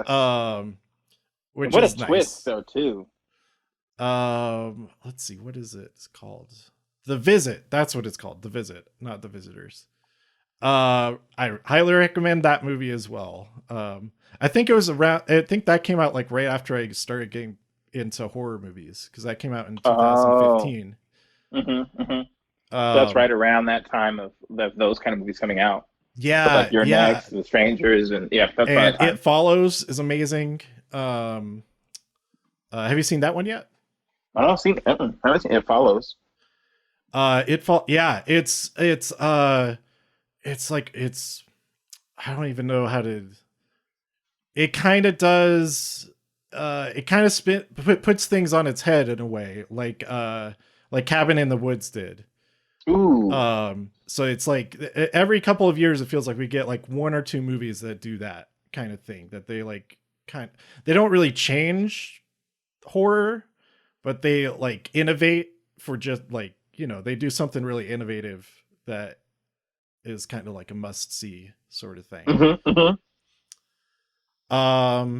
Which what is a twist though too. Let's see, what is it? It's called The Visit. That's what it's called. The Visit, not The Visitors. I highly recommend that movie as well. I think that came out like right after I started getting into horror movies because that came out in 2015. That's right around that time of those kind of movies coming out. Yeah, so like You're Next, The Strangers, and that's and It Follows is amazing. Have you seen that one yet? I haven't seen It Follows. It's I don't even know how to. It kind of does. It kind of puts things on its head in a way, like like Cabin in the Woods did. Ooh. So it's like every couple of years, it feels like we get like one or two movies that do that kind of thing, that they like they don't really change horror, but they like innovate for just like, you know, they do something really innovative that is kind of like a must see sort of thing. Mm-hmm, mm-hmm.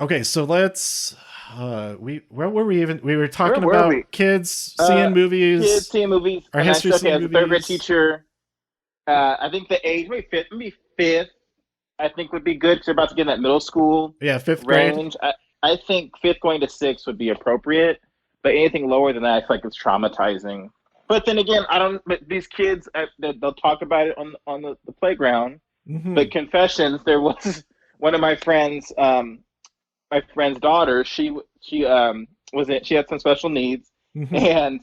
Okay, so let's where were we even? We were talking about kids seeing movies. Kids seeing movies. Our history seeing as movies. a third grade teacher, I think the age maybe fifth. I think would be good because they're about to get in that middle school. Yeah, fifth range. grade. I think fifth going to sixth would be appropriate, but anything lower than that, I feel like it's traumatizing. But then again, but these kids, they'll talk about it on the playground. Mm-hmm. But confessions, there was one of my friends. My friend's daughter, she had some special needs, mm-hmm. and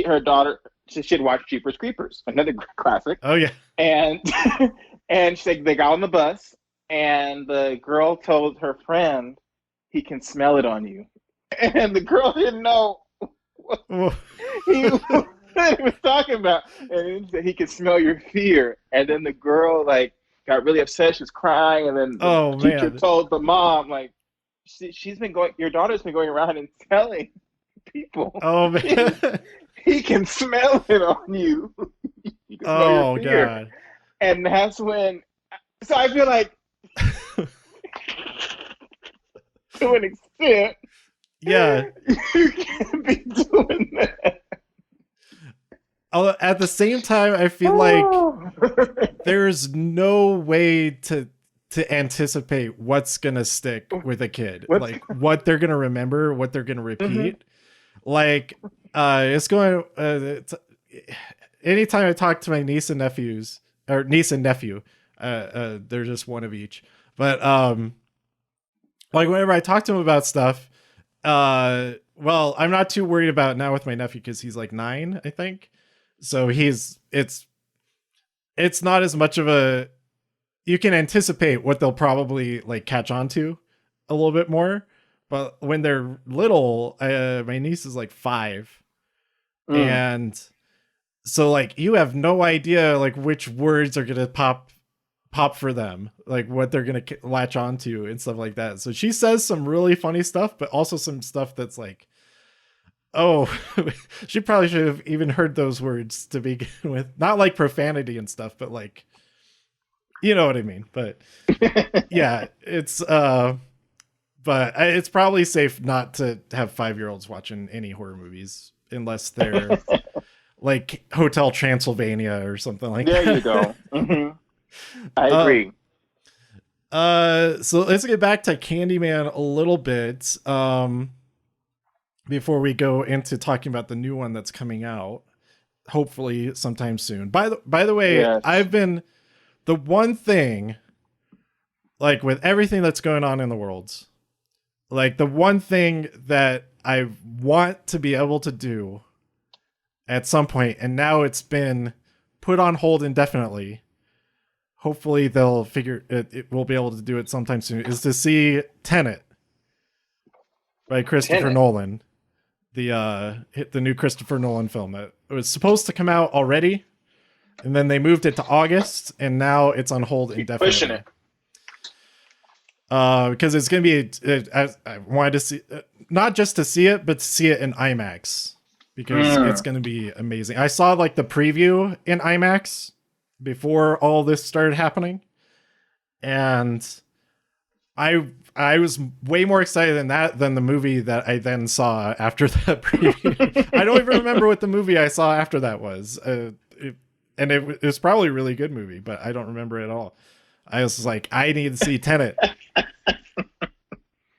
her daughter had watched Jeepers Creepers, another classic. Oh yeah, and and they got on the bus, and the girl told her friend, "He can smell it on you," and the girl didn't know what he was talking about, and he said he can smell your fear, and then the girl like got really upset, she was crying, and then the teacher told the mom like, your daughter's been going around and telling people. Oh man, he can smell it on you. You can smell your fear. God! And that's when. So I feel like, to an extent, yeah, you can't be doing that. At the same time, I feel like there's no way to anticipate what's gonna stick with a kid, like what they're gonna remember, what they're gonna repeat. Mm-hmm. Like it's going anytime I talk to my niece and nephew, they're just one of each, but like whenever I talk to them about stuff, well, I'm not too worried about it now with my nephew because he's like 9, I think, so it's not as much of a, you can anticipate what they'll probably like catch on to a little bit more. But when they're little, my niece is like 5. And so like, you have no idea like which words are going to pop for them, like what they're going to latch onto and stuff like that. So she says some really funny stuff, but also some stuff that's like, oh, she probably should have even heard those words to begin with. Not like profanity and stuff, but like, you know what I mean? But yeah, it's but it's probably safe not to have 5-year-olds watching any horror movies unless they're like Hotel Transylvania or something like that. There you go. Mm-hmm. I agree. So let's get back to Candyman a little bit before we go into talking about the new one that's coming out, hopefully sometime soon. By the way, yes. I've been, the one thing, like with everything that's going on in the world, like the one thing that I want to be able to do at some point, and now it's been put on hold indefinitely, hopefully they'll figure it, we'll be able to do it sometime soon, is to see Tenet by Christopher Nolan. The new Christopher Nolan film. It was supposed to come out already, and then they moved it to August, and now it's on hold indefinitely. Pushing it. Because it's going to be, I wanted to see, not just to see it, but to see it in IMAX, because it's going to be amazing. I saw like the preview in IMAX before all this started happening, and I was way more excited than the movie that I then saw after that preview. I don't even remember what the movie I saw after that was. It was probably a really good movie, but I don't remember it at all. I was like, I need to see Tenet.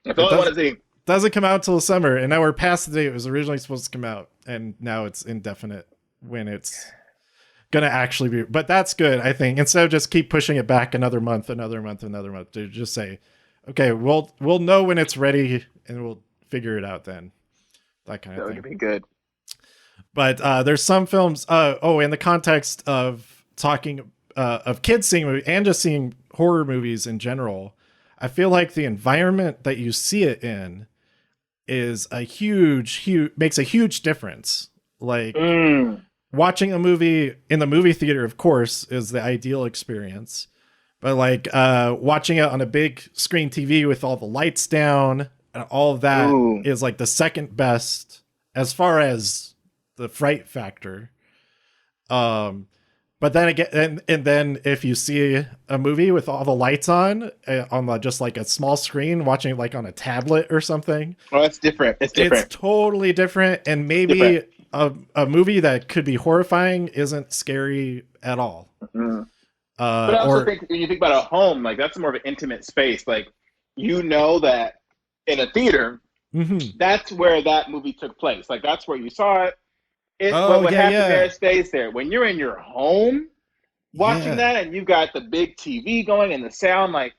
That's all I want to see. Doesn't come out till the summer, and now we're past the date it was originally supposed to come out, and now it's indefinite when it's gonna actually be. But that's good, I think. Instead of just keep pushing it back another month, to just say, okay, we'll know when it's ready, and we'll figure it out then. That kind of thing. That would be good. But there's some films. In the context of talking of kids seeing movies and just seeing horror movies in general, I feel like the environment that you see it in is makes a huge difference. Like watching a movie in the movie theater, of course, is the ideal experience. But like watching it on a big screen TV with all the lights down and all of that is like the second best as far as the fright factor. But then again, and then if you see a movie with all the lights on just like a small screen, watching like on a tablet or something. Oh, that's different. It's different. It's totally different. And maybe a movie that could be horrifying isn't scary at all. Mm-hmm. But I also think when you think about a home, like that's more of an intimate space. Like, you know that in a theater, that's where that movie took place. Like, that's where you saw it. What happened there stays there. When you're in your home watching that and you've got the big TV going and the sound, like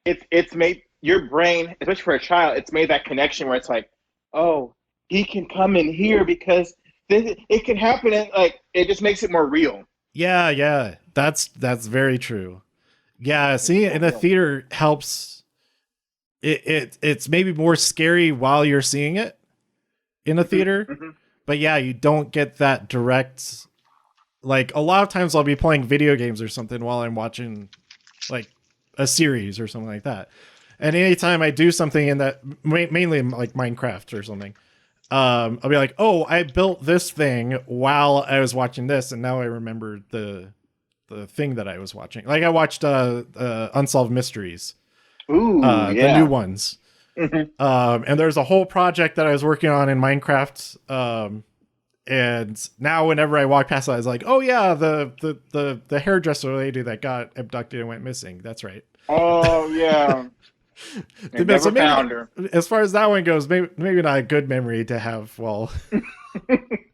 it's made your brain, especially for a child, it's made that connection where it's like, oh, he can come in here because it can happen, and like it just makes it more real. Yeah, that's very true. Yeah, seeing it in a theater helps. It's maybe more scary while you're seeing it in a theater, but yeah, you don't get that direct. Like a lot of times, I'll be playing video games or something while I'm watching like a series or something like that. And anytime I do something in that, mainly like Minecraft or something, I'll be like, oh, I built this thing while I was watching this, and now I remember the thing that I was watching. Like I watched Unsolved Mysteries, the new ones, and there's a whole project that I was working on in Minecraft, and now whenever I walk past it, I was like, oh yeah, the hairdresser lady that got abducted and went missing. That's right. Oh yeah. So maybe, as far as that one goes, maybe not a good memory to have while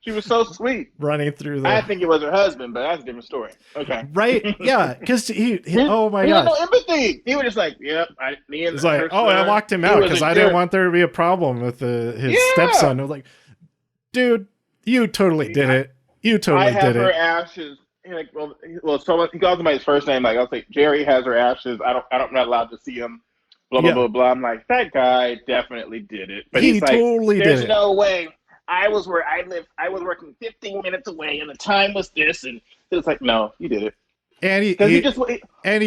she was so sweet running through I think it was her husband, but that's a different story. Okay. Right? Yeah, because he oh my gosh. He had no empathy. He was just like, yep, me and it's like, oh, I locked him out because I didn't want there to be a problem with his stepson. I was like, dude, you totally did it. You totally did it. I have her ashes. Like, well, so he calls him by his first name. Like, I was like, Jerry has her ashes. I'm not allowed to see him. Blah, blah, blah, blah. I'm like, that guy definitely did it. But he's like, totally did it. There's no way. I was where I lived. I was working 15 minutes away, and the time was this. And it's like, no, you did it. And he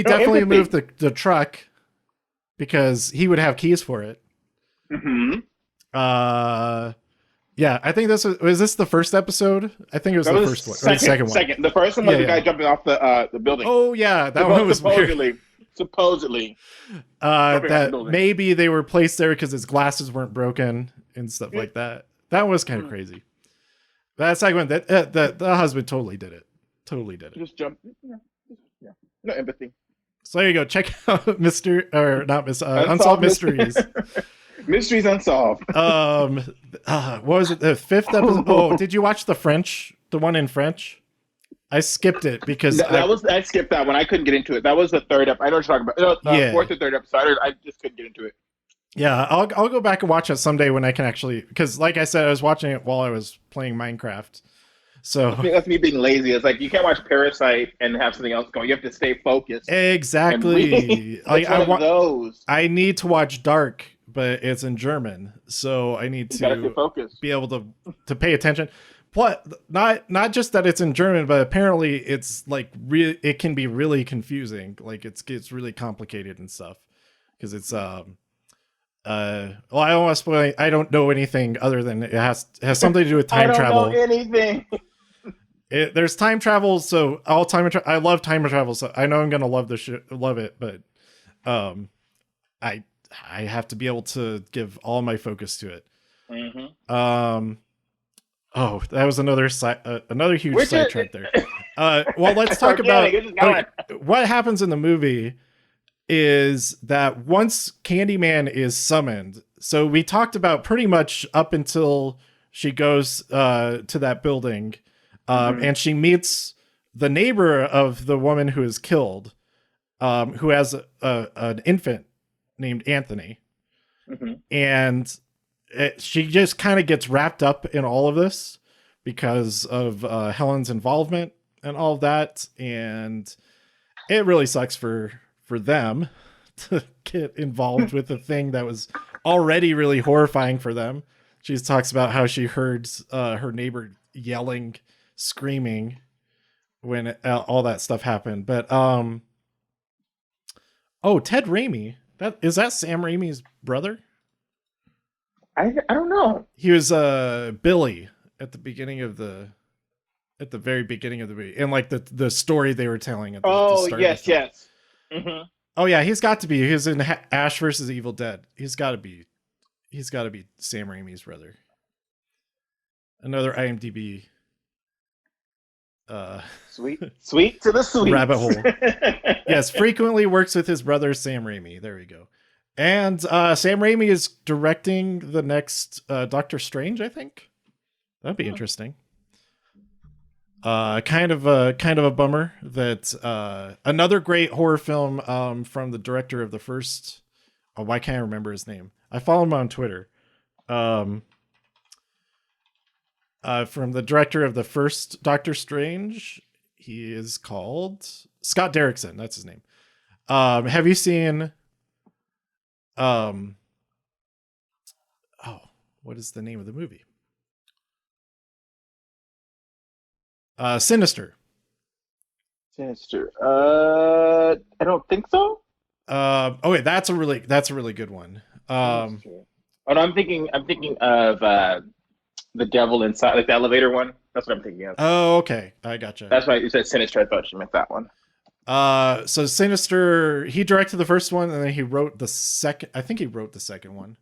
definitely moved the truck because he would have keys for it. Mm-hmm. Yeah, I think was this the first episode? I think it was the first one. Or the second one. Second. The first one was the guy jumping off the building. Oh, yeah. That one was supposedly. That maybe they were placed there because his glasses weren't broken and stuff like that. That was kind of crazy. That second one, the husband totally did it. Totally did it. Just jump. Yeah. No empathy. So there you go. Check out Unsolved Mysteries. Mysteries Unsolved. What was it? The fifth episode? Oh, did you watch the one in French? I skipped it because I skipped that one. I couldn't get into it. That was the third episode. I know what you're talking about. Fourth or third episode. I just couldn't get into it. Yeah, I'll go back and watch it someday when I can actually, because like I said, I was watching it while I was playing Minecraft. So that's me being lazy. It's like you can't watch Parasite and have something else going. You have to stay focused. Exactly. Like I want those. I need to watch Dark, but it's in German, so I need to be able to pay attention. Plus, not just that it's in German, but apparently it's like it can be really confusing. Like it gets really complicated and stuff because it's well, I don't want to spoil. I don't know anything other than it has something to do with time travel. I don't know anything. There's time travel, so all time. I love time travel, so I know I'm gonna love it. But I have to be able to give all my focus to it. Mm-hmm. Oh, that was another huge sidetrack there. Well, let's talk about what happens in the movie. Is that once Candyman is summoned, so we talked about pretty much up until she goes to that building, and she meets the neighbor of the woman who is killed, who has an infant named Anthony, and she just kind of gets wrapped up in all of this because of Helen's involvement and all of that, and it really sucks for them to get involved with a thing that was already really horrifying for them. She talks about how she heard her neighbor yelling, screaming when all that stuff happened. But Ted Raimi. That Sam Raimi's brother? I don't know. He was Billy at the very beginning of the movie, and like the story they were telling at the start. Yes, yes. Mm-hmm. Oh yeah, he's got to be. He was in Ash versus Evil Dead. He's got to be Sam Raimi's brother. Another IMDb sweet to the sweet rabbit hole. Yes, frequently works with his brother Sam Raimi. There we go. And Sam Raimi is directing the next Doctor Strange, I think. That'd be interesting. Kind of a bummer that another great horror film from the director of the first. Oh, why can't I remember his name? I follow him on Twitter. From the director of the first Doctor Strange, he is called Scott Derrickson. That's his name. Have you seen? What is the name of the movie? Sinister. Sinister. I don't think so. Okay, that's a really good one. Oh, no, I'm thinking of the devil inside, like the elevator one. That's what I'm thinking of. Oh, okay, I gotcha. That's why you said Sinister. I thought you meant that one. So Sinister, he directed the first one, and then he wrote the second. I think he wrote the second one.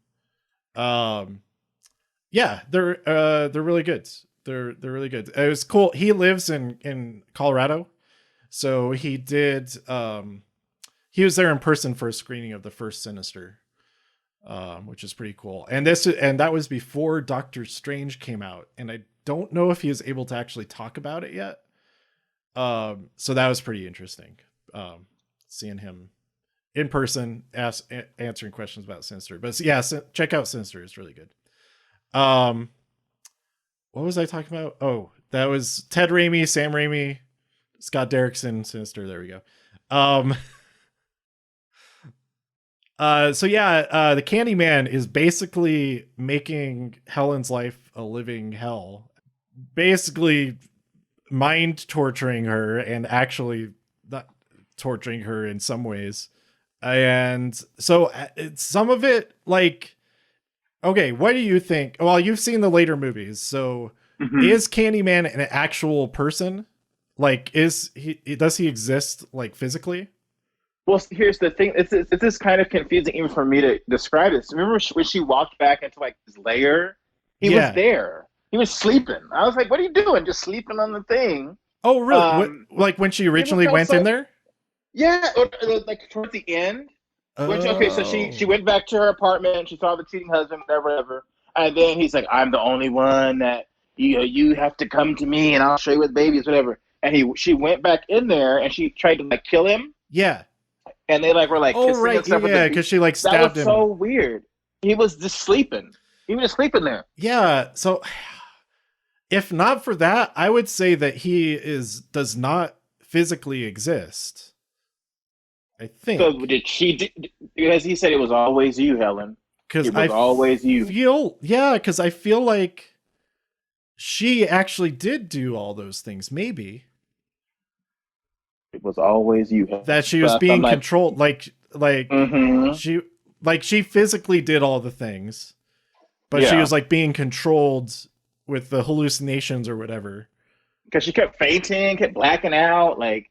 Yeah, they're really good. They're really good. It was cool. He lives in Colorado, so he did. He was there in person for a screening of the first Sinister, which is pretty cool. And that was before Doctor Strange came out, and I don't know if he was able to actually talk about it yet. So that was pretty interesting. Seeing him in person, answering questions about Sinister. But yeah, check out Sinister. It's really good. What was I talking about? Oh, that was Ted Raimi, Sam Raimi, Scott Derrickson, Sinister. There we go. So yeah, the Candyman is basically making Helen's life a living hell. Basically mind torturing her and actually not torturing her in some ways. And so some of it, like, okay, what do you think? Well, you've seen the later movies. So is Candyman an actual person? Like, does he exist like physically? Well, here's the thing. It's kind of confusing even for me to describe this. Remember when she walked back into like his lair? He was there. He was sleeping. I was like, what are you doing? Just sleeping on the thing. Oh, really? Like when she originally went in there? Yeah, like towards the end. Okay, so she went back to her apartment. She saw the cheating husband, whatever. And then he's like, I'm the only one that you have to come to me, and I'll show you with babies, whatever. And she went back in there, and she tried to like kill him. Yeah. And they like were like, oh right, yeah, because she like stabbed him. That was so weird. He was just sleeping. He was just sleeping there. Yeah. So, if not for that, I would say that he does not physically exist. I think. So because he said it was always you, Helen. Because it was always you. Because I feel like she actually did do all those things. Maybe. It was always you. Helen. That she was being controlled, like she physically did all the things, but she was like being controlled with the hallucinations or whatever. Because she kept fainting, kept blacking out, like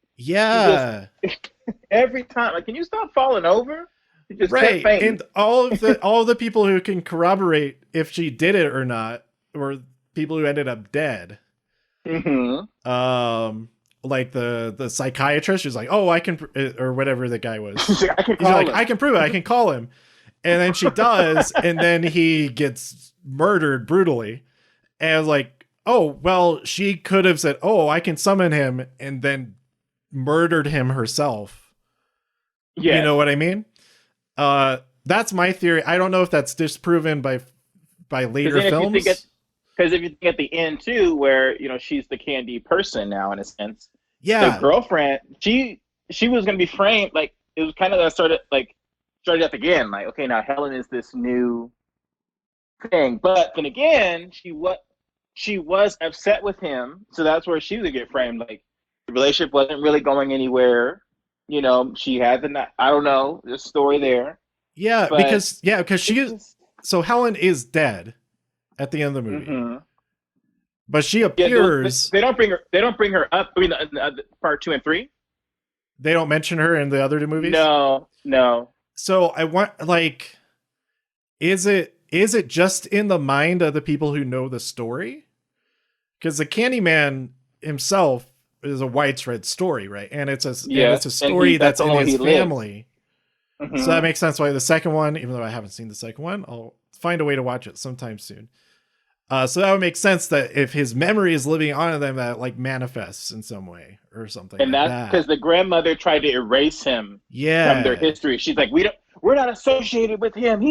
every time. Like, can you stop falling over? She just kept fainting. And all of the people who can corroborate if she did it or not were people who ended up dead. Like the psychiatrist who's like, oh, I can, or whatever the guy was. I can prove it. I can call him. And then she does. And then he gets murdered brutally. And I was like, oh, well, she could have said, oh, I can summon him, and then murdered him herself. Yeah. You know what I mean? That's my theory. I don't know if that's disproven by later films. Because if you think at the end too, where she's the candy person now in a sense. Yeah. The girlfriend, she was gonna be framed, like it was kind of that started up again. Like, okay, now Helen is this new thing, but then again, she was upset with him, so that's where she would get framed. Like the relationship wasn't really going anywhere. You know, she had the I don't know the story there, Yeah, but because she is. just, So Helen is dead at the end of the movie, mm-hmm. but she Yeah, appears. they don't bring her. They don't bring her up. I mean, part 2 and 3. They don't mention her in the other two movies. No. So I want like, is it just in the mind of the people who know the story? Because the Candyman himself is a widespread story, right? And it's a story that's in his family. Mm-hmm. So that makes sense why the second one, even though I haven't seen the second one, I'll find a way to watch it sometime soon. So that would make sense that if his memory is living on in them, that like manifests in some way or something. And like that's because the grandmother tried to erase him from their history. She's like, we're not associated with him.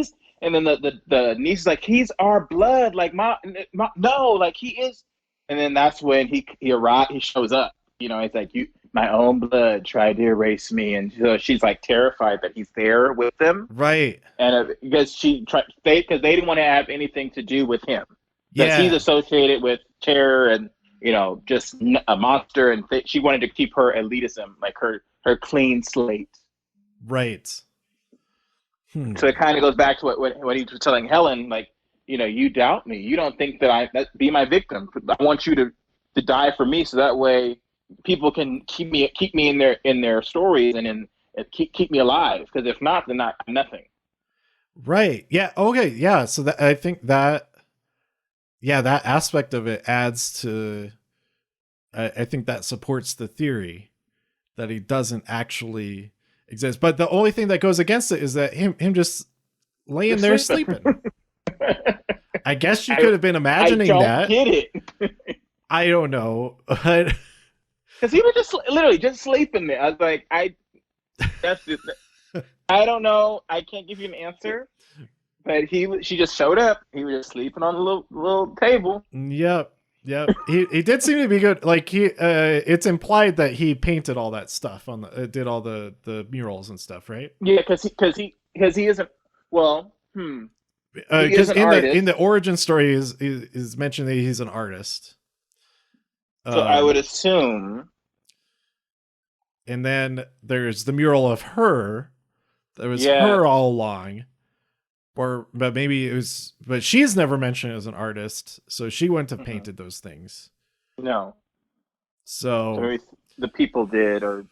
And then the niece is like, he's our blood. Like no, like he is. And then that's when he shows up. You know, it's like my own blood tried to erase me, and so she's like terrified that he's there with them, right? And because they didn't want to have anything to do with him, because he's associated with terror and just a monster, and she wanted to keep her elitism, like her clean slate, right? So it kind of goes back to what he was telling Helen, like, you doubt me, you don't think that be my victim. I want you to die for me, so that way people can keep me in their stories and keep me alive. Because if not, then I'm nothing. Right. Yeah. Okay. Yeah. So I think that aspect of it adds to. I think that supports the theory that he doesn't actually exist. But the only thing that goes against it is that him just laying there sleeping. I guess you could have been imagining that. I don't get it. I don't know. Because he was just literally just sleeping there. I was like, I don't know. I can't give you an answer. But she just showed up. He was just sleeping on the little table. Yep. He did seem to be good. Like it's implied that he painted all that stuff did all the murals and stuff, right? Yeah, because he isn't. Well, because in the origin story is mentioned that he's an artist. So I would assume. And then there's the mural of her. That was her all along. But maybe it was, but she's never mentioned as an artist, so she wouldn't have painted those things. No. So maybe the people did, but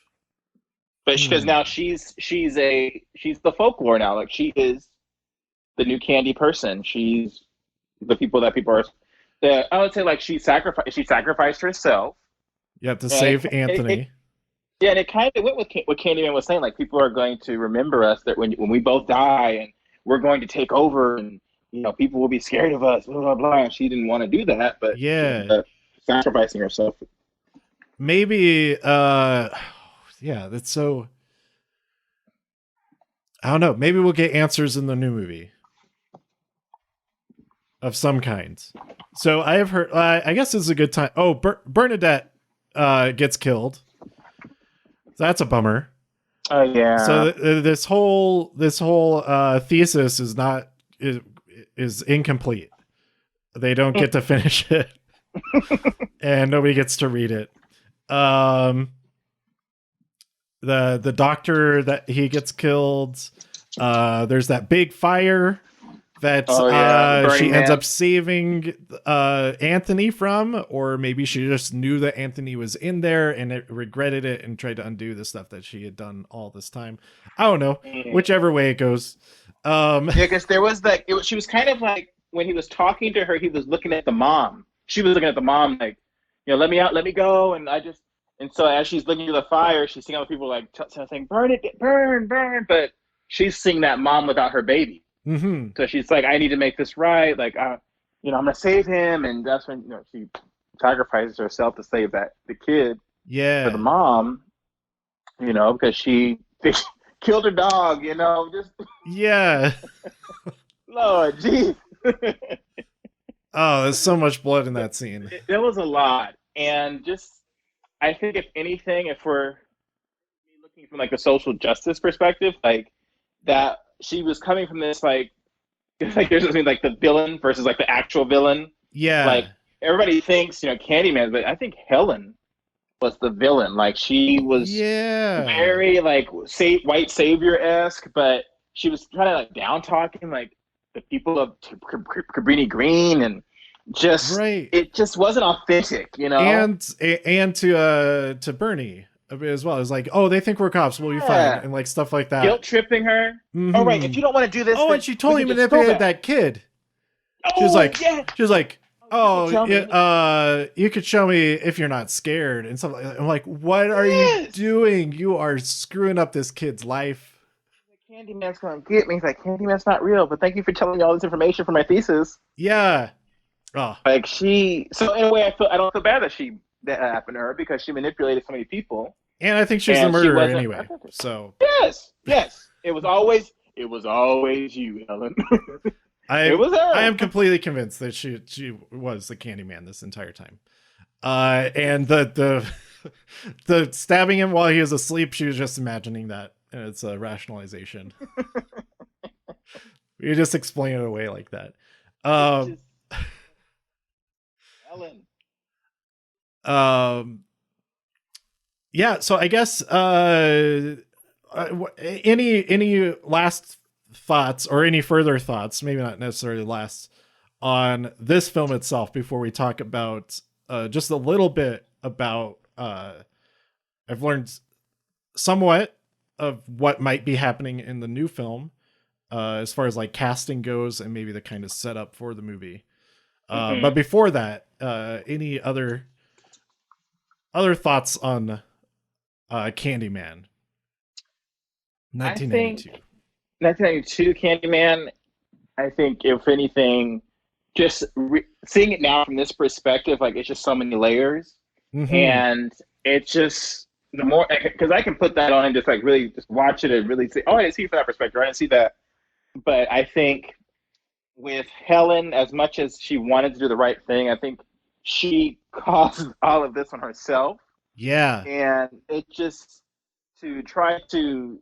because now she's the folklore now. Like she is the new candy person. She's the people that people are. I would say like she sacrificed herself. Yeah, to save Anthony. And it kind of went with what Candyman was saying. Like people are going to remember us that when we both die and we're going to take over, and people will be scared of us, blah blah blah. And she didn't want to do that, but sacrificing herself. Maybe, that's so. I don't know. Maybe we'll get answers in the new movie of some kind. So I have heard. I guess this is a good time. Oh, Bernadette gets killed. That's a bummer. Oh yeah. So this whole thesis is incomplete. They don't get to finish it, and nobody gets to read it. The doctor that he gets killed. There's that big fire that she ends up saving Anthony from, or maybe she just knew that Anthony was in there and it regretted it and tried to undo the stuff that she had done all this time. I don't know, whichever way it goes. Because there was she was kind of like, when he was talking to her, he was looking at the mom. She was looking at the mom like, let me out, let me go, and so as she's looking at the fire, she's seeing other people like saying, burn it, burn, but she's seeing that mom without her baby. Mm-hmm. So she's like, I need to make this right. Like, I'm gonna save him, and that's when she sacrifices herself to save the kid. Yeah. For the mom, because she killed her dog. Just yeah. Lord, jeez. Oh, there's so much blood in that scene. There was a lot, and just I think if anything, if we're looking from like a social justice perspective, like that. She was coming from this like there's something like the villain versus like the actual villain. Yeah. Like everybody thinks, Candyman, but I think Helen was the villain. Like, she was very like white savior-esque, but she was trying to like down talking like the people of Cabrini Green, and it just wasn't authentic, And to Bernie as well. It's like, oh, they think we're cops, we'll be fine, and like stuff like that. Guilt tripping her. Mm-hmm. Oh, right. If you don't want to do this, and she totally manipulated that kid. She was like, oh, you could show me if you're not scared and stuff like that. I'm like, what are you doing? You are screwing up this kid's life. Candyman's gonna get me. He's like, Candyman's not real, but thank you for telling me all this information for my thesis. Yeah. Oh. Like so in a way, I don't feel bad that happened to her, because she manipulated so many people. And I think she's the murderer anyway. So yes, it was always you, Helen. It was her. I am completely convinced that she was the Candyman this entire time. And the stabbing him while he was asleep, she was just imagining that, and it's a rationalization. You just explain it away like that. Helen. Yeah, so I guess any last thoughts, or any further thoughts, maybe not necessarily last, on this film itself before we talk about just a little bit about I've learned somewhat of what might be happening in the new film as far as like casting goes, and maybe the kind of setup for the movie. But before that, any other thoughts on Candyman 1992? 1992 Candyman, I think, if anything, just seeing it now from this perspective, like, it's just so many layers. And it's just, the more, because I can put that on and just like really just watch it and really say, oh, I didn't see it from that perspective, I didn't see that. But I think with Helen, as much as she wanted to do the right thing, I think she caused all of this on herself. Yeah. And it just, to try to,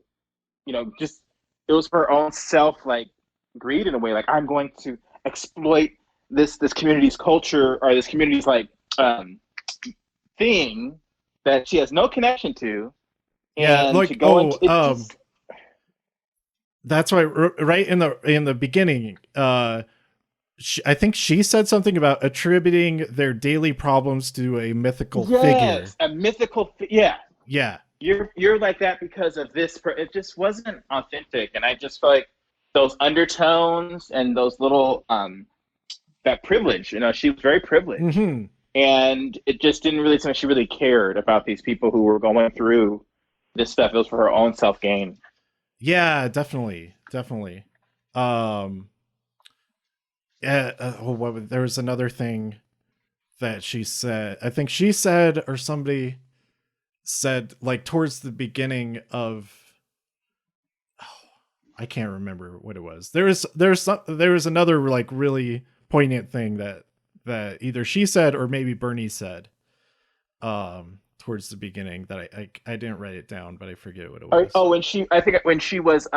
just, it was her own self, like, greed in a way. Like, I'm going to exploit this community's culture, or this community's like thing that she has no connection to. And like, to go that's why right in the beginning, I think she said something about attributing their daily problems to a mythical figure. A mythical yeah. Yeah. You're like that because of this. It just wasn't authentic, and I just feel like those undertones and those little that privilege. She was very privileged, and it just didn't really seem like she really cared about these people who were going through this stuff. It was for her own self gain. Yeah, definitely. There was another thing that she said. I think she said, or somebody said, like, towards the beginning of, I can't remember what it was. There was another like really poignant thing that either she said or maybe Bernie said towards the beginning that I didn't write it down, but I forget what it was. Oh, when she was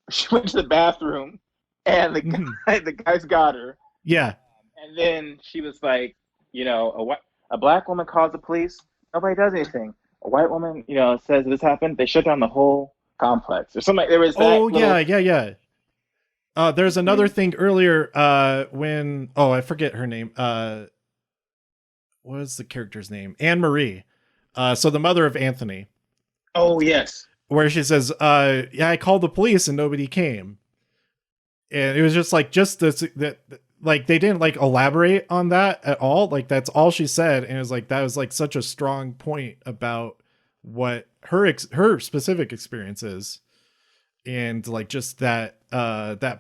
she went to the bathroom and the guys got her. Yeah. And then she was like, a black woman calls the police, nobody does anything. A white woman, says this happened, they shut down the whole complex or something. There was that. Yeah. There's another thing earlier when I forget her name. What was the character's name? Anne Marie. So the mother of Anthony. Oh yes. Where she says, I called the police and nobody came. And it was just like, that like they didn't like elaborate on that at all. Like that's all she said. And it was like, that was like such a strong point about what her specific experience is. And like just that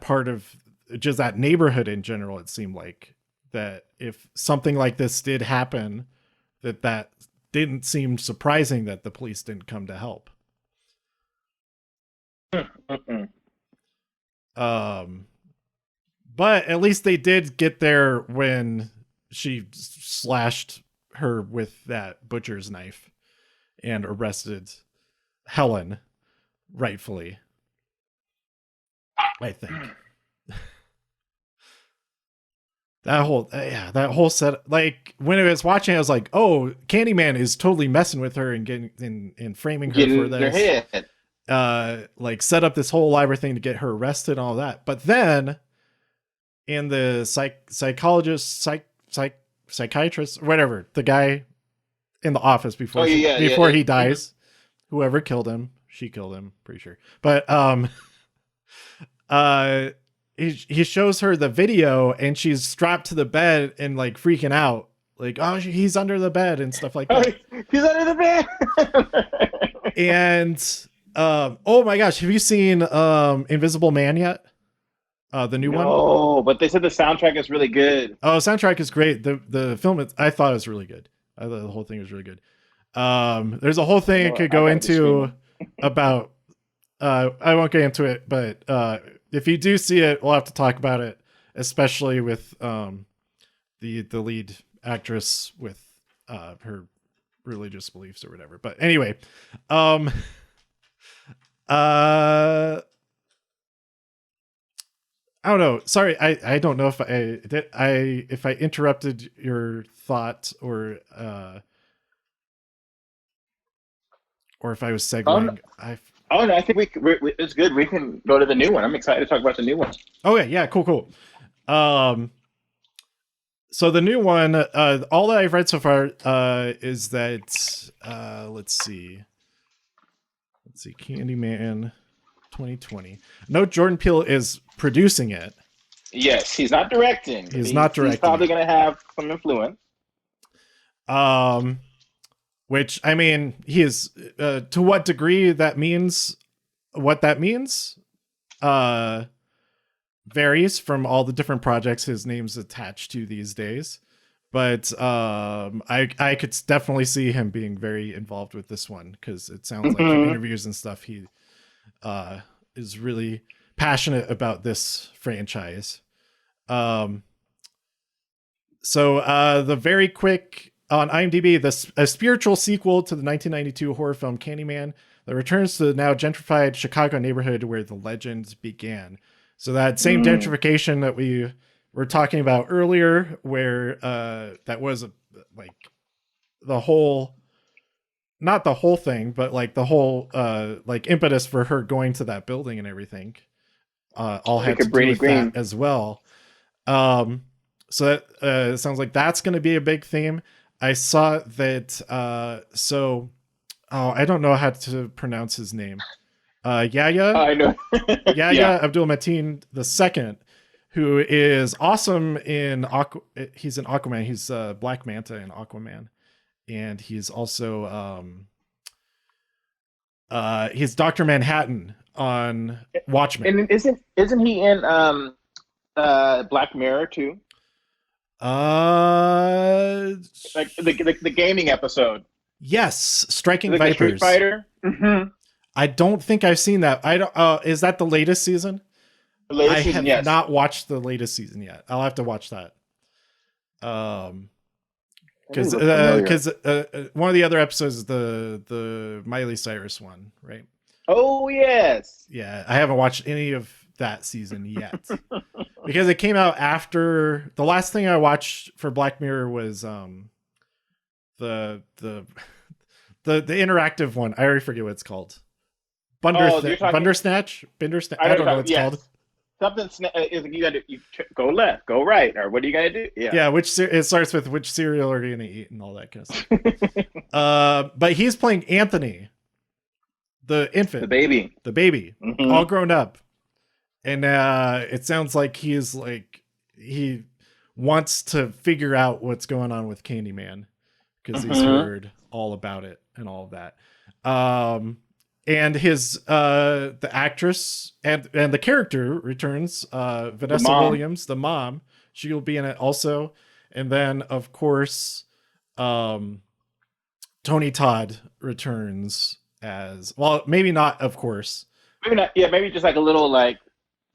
part of just that neighborhood in general, it seemed like that if something like this did happen, that didn't seem surprising that the police didn't come to help. But at least they did get there when she slashed her with that butcher's knife and arrested Helen, rightfully, I think. that whole set. Like when I was watching, I was like, oh, Candyman is totally messing with her and getting and framing her for Getting your this. head. Like set up this whole library thing to get her arrested and all that. But then in the psychiatrist, whatever, the guy in the office before he dies, whoever killed him, she killed him, pretty sure. But he shows her the video and she's strapped to the bed and like freaking out, like, oh, he's under the bed and stuff like that. He's under the bed. And oh my gosh, have you seen Invisible Man yet? The new one? Oh, but they said the soundtrack is really good. Oh, soundtrack is great. The film, I thought it was really good. I thought the whole thing was really good. There's a whole thing it could go into about. I won't get into it, but if you do see it, we'll have to talk about it, especially with the lead actress with her religious beliefs or whatever. But anyway, I don't know. Sorry, I don't know if I interrupted your thought or if I was segueing. Oh no, I think it's good. We can go to the new one. I'm excited to talk about the new one. Okay, yeah, cool. So the new one, all that I've read so far is that let's see, Candyman 2020. No, Jordan Peele is producing it. Yes, he's not directing. He's not directing. He's probably going to have some influence. Which, I mean, he is, to what degree that means, what that means, varies from all the different projects his name's attached to these days. But I could definitely see him being very involved with this one, because it sounds like from interviews and stuff, he is really passionate about this franchise. So the very quick on IMDb, a spiritual sequel to the 1992 horror film Candyman that returns to the now gentrified Chicago neighborhood where the legend began. So that same gentrification that we were talking about earlier, where that was like the whole, not the whole thing, but like the whole like impetus for her going to that building and everything, all had to do with that as well. So that it sounds like that's going to be a big theme. I saw that. I don't know how to pronounce his name. Yahya. I know. Yahya Abdul-Mateen II, who is awesome in he's in Aquaman. He's Black Manta in Aquaman, and he's also he's Dr. Manhattan on Watchmen. And isn't he in Black Mirror too? Like the gaming episode. Yes, Striking like Vipers. Street Fighter. Mm-hmm. I don't think I've seen that. I don't. Is that the latest season? The latest season, have not watched the latest season yet. I'll have to watch that. Because one of the other episodes is the Miley Cyrus one, right? Oh yes. Yeah, I haven't watched any of that season yet because it came out after the last thing I watched for Black Mirror was the interactive one. I already forget what it's called. Bandersnatch. I don't know what it's called. Something is you go left, go right, or what are you gonna do? Yeah. It starts with which cereal are you gonna eat and all that kind of stuff. But he's playing Anthony, the infant, the baby, all grown up, and it sounds like he wants to figure out what's going on with Candyman because he's heard all about it and all of that. And his the actress and the character returns. Vanessa Williams, the mom, she will be in it also. And then of course, Tony Todd returns as well. Maybe not, of course. Maybe not. Yeah, maybe just like a little like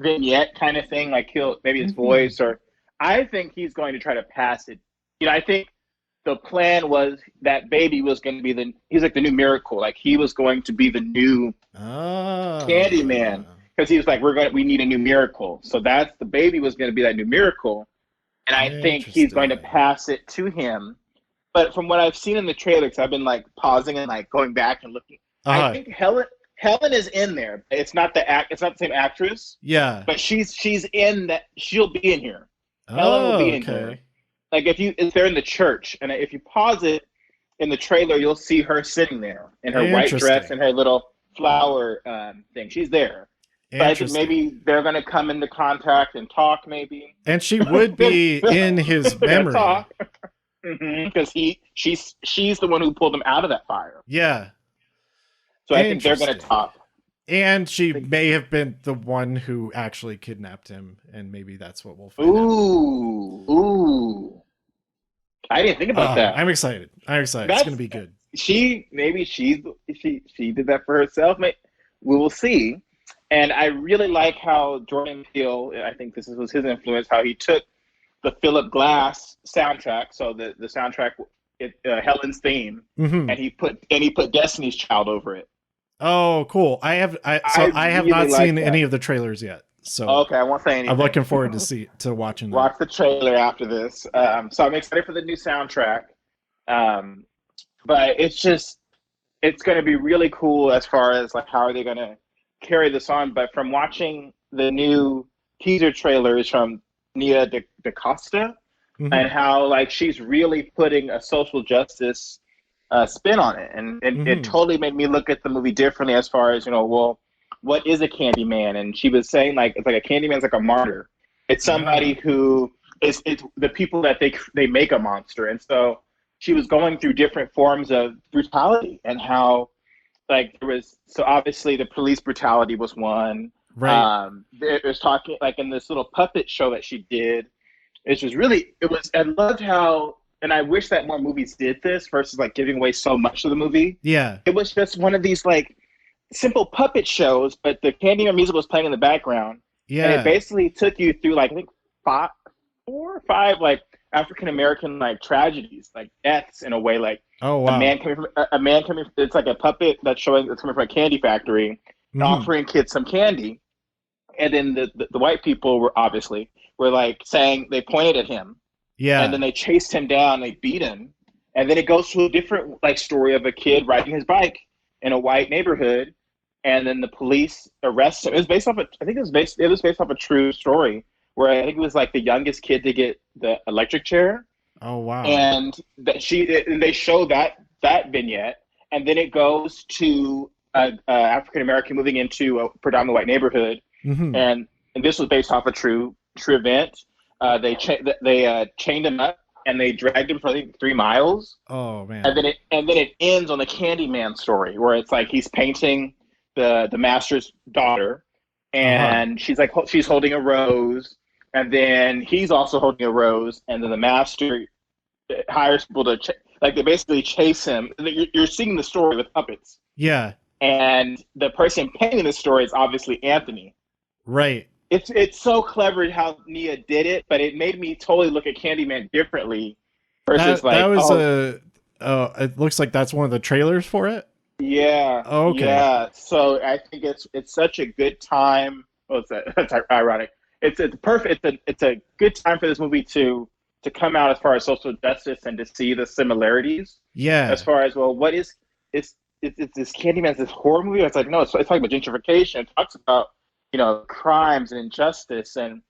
vignette kind of thing. Like maybe his voice, or I think he's going to try to pass it. I think the plan was that baby was going to be he's like the new Miracle. Like he was going to be the new Candyman, because he was like, we need a new Miracle. So the baby was going to be that new Miracle. and I think he's going to pass it to him. But from what I've seen in the trailers, I've been like pausing and like going back and looking. I think Helen is in there. It's not it's not the same actress. Yeah, but she's in that. She'll be in here. Helen will be in here. Like if they're in the church, and if you pause it in the trailer, you'll see her sitting there in her white dress and her little flower thing. She's there. But I think maybe they're going to come into contact and talk, maybe. And she would be in his memory. Because she's the one who pulled him out of that fire. Yeah. So I think they're going to talk. And she may have been the one who actually kidnapped him, and maybe that's what we'll find out. Ooh. I didn't think about that. I'm excited. It's going to be good. She did that for herself. We will see. And I really like how Jordan Peele, I think this was his influence, how he took the Philip Glass soundtrack, so the soundtrack, Helen's theme, and he put Destiny's Child over it. Oh, cool! I have really not seen any of the trailers yet, so okay, I won't say anything. I'm looking forward to watching that. Watch the trailer after this. So I'm excited for the new soundtrack, but it's going to be really cool as far as like how are they going to carry this on. But from watching the new teaser trailers from Nia DaCosta, and how like she's really putting a social justice spin on it, and it totally made me look at the movie differently as far as, well, what is a Candyman? And she was saying like it's like a Candyman's like a martyr. It's somebody who it's the people that they make a monster. And so she was going through different forms of brutality, and how like there was, so obviously the police brutality was one. Right. It was talking like in this little puppet show that she did. I loved how, and I wish that more movies did this versus like giving away so much of the movie. Yeah. It was just one of these like simple puppet shows, but the Candyman music was playing in the background. Yeah. And it basically took you through like, I think 4 or 5 like African American like tragedies, like deaths in a way, like a man coming it's like a puppet that's coming from a candy factory and offering kids some candy. And then the white people were like saying, they pointed at him. Yeah. And then they chased him down, they beat him. And then it goes to a different like story of a kid riding his bike in a white neighborhood. And then the police arrest him. It was based off a true story, where I think it was like the youngest kid to get the electric chair. Oh wow. And they show that vignette, and then it goes to African American moving into a predominantly white neighborhood. And this was based off a true event. They chained him up and they dragged him for I think 3 miles. Oh man! And then it ends on the Candyman story, where it's like he's painting the master's daughter, and she's holding a rose, and then he's also holding a rose, and then the master hires people to they basically chase him. You're seeing the story with puppets. Yeah. And the person painting the story is obviously Anthony. Right. It's so clever how Nia did it, but it made me totally look at Candyman differently. Versus it looks like that's one of the trailers for it. Yeah. Okay. Yeah. So I think it's such a good time. That's ironic. It's perfect. It's a good time for this movie to come out as far as social justice and to see the similarities. Yeah. As far as what is this Candyman's this horror movie? It's like no, it's talking about gentrification. It talks about crimes and injustice, and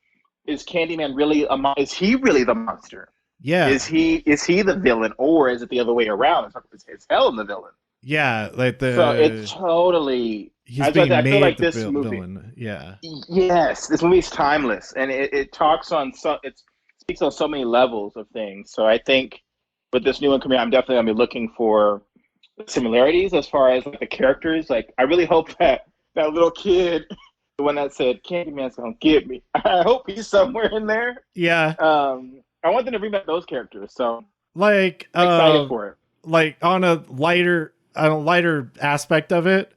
is Candyman really is he really the monster? Yeah. Is he the villain, or is it the other way around? It's Helen the villain. Yeah, like so it's totally. I feel like this movie. Villain. Yeah. Yes, this movie's timeless, and it speaks on so many levels of things. So I think with this new one coming out, I'm definitely gonna be looking for similarities as far as like the characters. Like I really hope that little kid, the one that said Candyman's gonna get me, I hope he's somewhere in there. Yeah. I want them to bring back those characters. So like I'm excited for it. Like on a lighter aspect of it,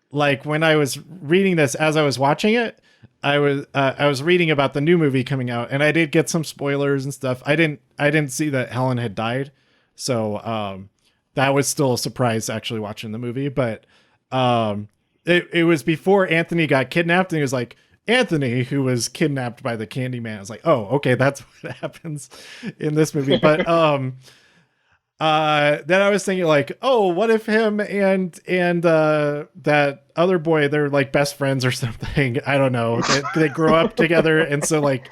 like when I was reading this as I was watching it, I was reading about the new movie coming out, and I did get some spoilers and stuff. I didn't see that Helen had died, so that was still a surprise actually watching the movie. But it was before Anthony got kidnapped, and he was like, Anthony, who was kidnapped by the Candyman. It's like, oh, okay, that's what happens in this movie. But then I was thinking like, oh, what if him and that other boy, they're like best friends or something. I don't know. They grow up together, and so like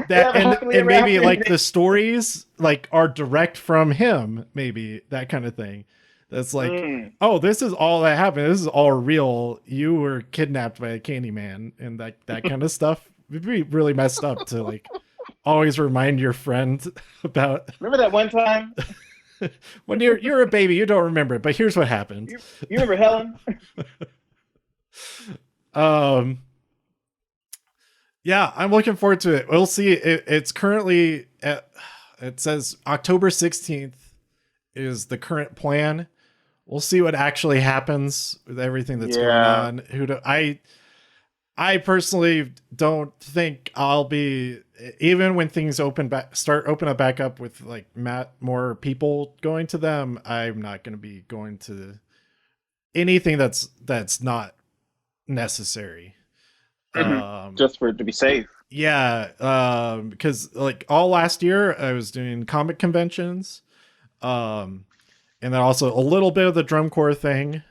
that, and maybe like the stories like are direct from him, maybe that kind of thing. That's like, oh, this is all that happened. This is all real. You were kidnapped by a Candyman, and that kind of stuff. It'd be really messed up to like always remind your friend about. Remember that one time when you're a baby, you don't remember it, but here's what happened. You remember Helen? Yeah, I'm looking forward to it. We'll see. It's currently it says October 16th is the current plan. We'll see what actually happens with everything that's going on. I personally don't think I'll be, even when things start opening back up with like more people going to them. I'm not going to be going to anything that's not necessary. Just for it to be safe. Yeah. Because like all last year I was doing comic conventions. And then also a little bit of the drum corps thing.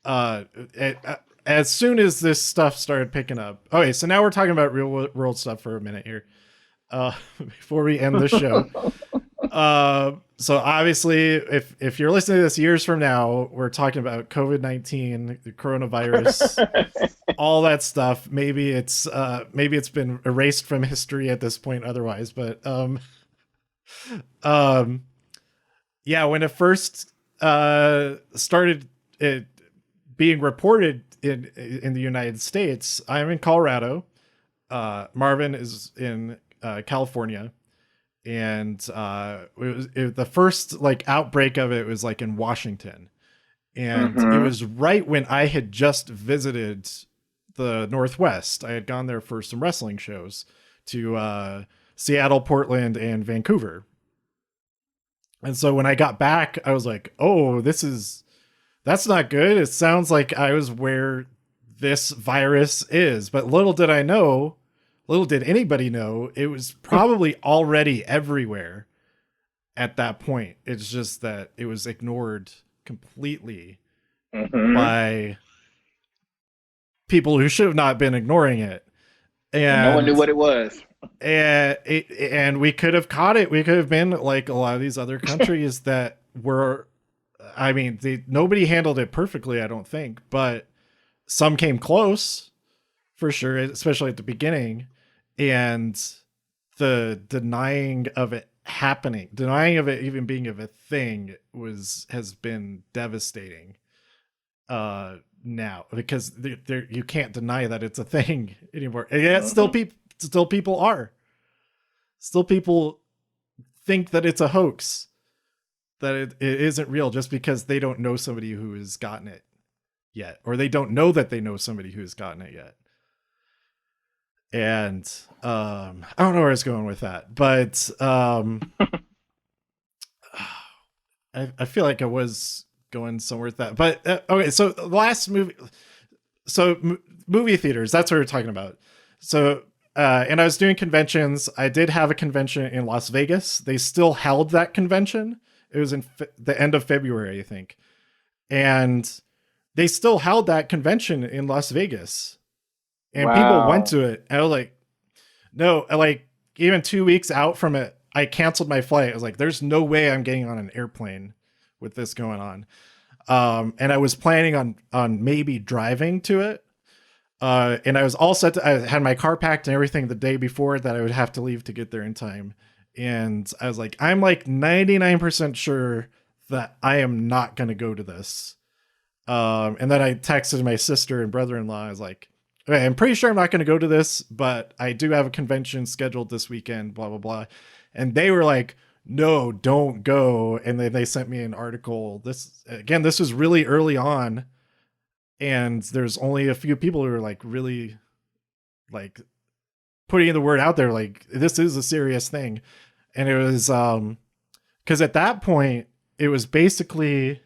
As soon as this stuff started picking up. Okay, so now we're talking about real world stuff for a minute here. Before we end the show. So obviously if you're listening to this years from now, we're talking about COVID-19, the coronavirus, all that stuff. Maybe it's been erased from history at this point otherwise, but yeah, when it first started being reported in the United States, I'm in Colorado. Marvin is in California, and the first like outbreak of it was like in Washington, and it was right when I had just visited the Northwest. I had gone there for some wrestling shows to Seattle, Portland, and Vancouver. And so when I got back, I was like, oh, that's not good. It sounds like I was where this virus is. But little did anybody know, it was probably already everywhere at that point. It's just that it was ignored completely by people who should have not been ignoring it. And no one knew what it was. And we could have caught it. We could have been like a lot of these other countries that were, I mean, nobody handled it perfectly, I don't think, but some came close for sure, especially at the beginning. And the denying of it even being of a thing has been devastating now, because you can't deny that it's a thing anymore. And yet still people think that it's a hoax, that it isn't real, just because they don't know somebody who has gotten it yet, or they don't know that they know somebody who has gotten it yet. And I don't know where I was going with that, but I feel like I was going somewhere with that. But okay, so the last movie, movie theaters, that's what we're talking about. So and I was doing conventions. I did have a convention in Las Vegas. They still held that convention. It was in the end of February, I think. And they still held that convention in Las Vegas. And people went to it. And I was like, no, like even 2 weeks out from it, I canceled my flight. I was like, there's no way I'm getting on an airplane with this going on. And I was planning on maybe driving to it. And I was all set I had my car packed and everything the day before that I would have to leave to get there in time. And I was like, I'm like 99% sure that I am not going to go to this. And then I texted my sister and brother-in-law. I was like, okay, I'm pretty sure I'm not going to go to this, but I do have a convention scheduled this weekend, blah, blah, blah. And they were like, no, don't go. And then they sent me an article. This was really early on. And there's only a few people who are like really like putting the word out there, like this is a serious thing. And it was because at that point it was basically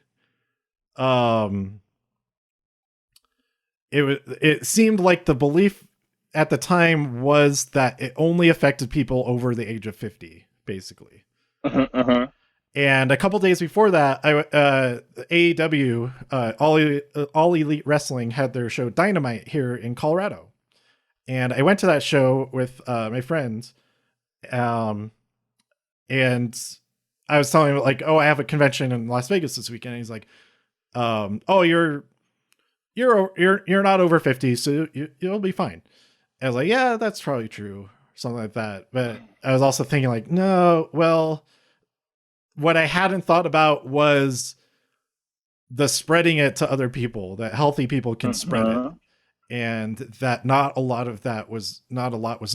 it seemed like the belief at the time was that it only affected people over the age of 50, basically. And a couple days before that, AEW, All Elite Wrestling, had their show Dynamite here in Colorado. And I went to that show with my friends. And I was telling him, like, oh, I have a convention in Las Vegas this weekend. And he's like, oh, you're not over 50, so you'll be fine. I was like, yeah, that's probably true. Something like that. But I was also thinking, like, no, well, what I hadn't thought about was the spreading it to other people, that healthy people can spread it. And that not a lot was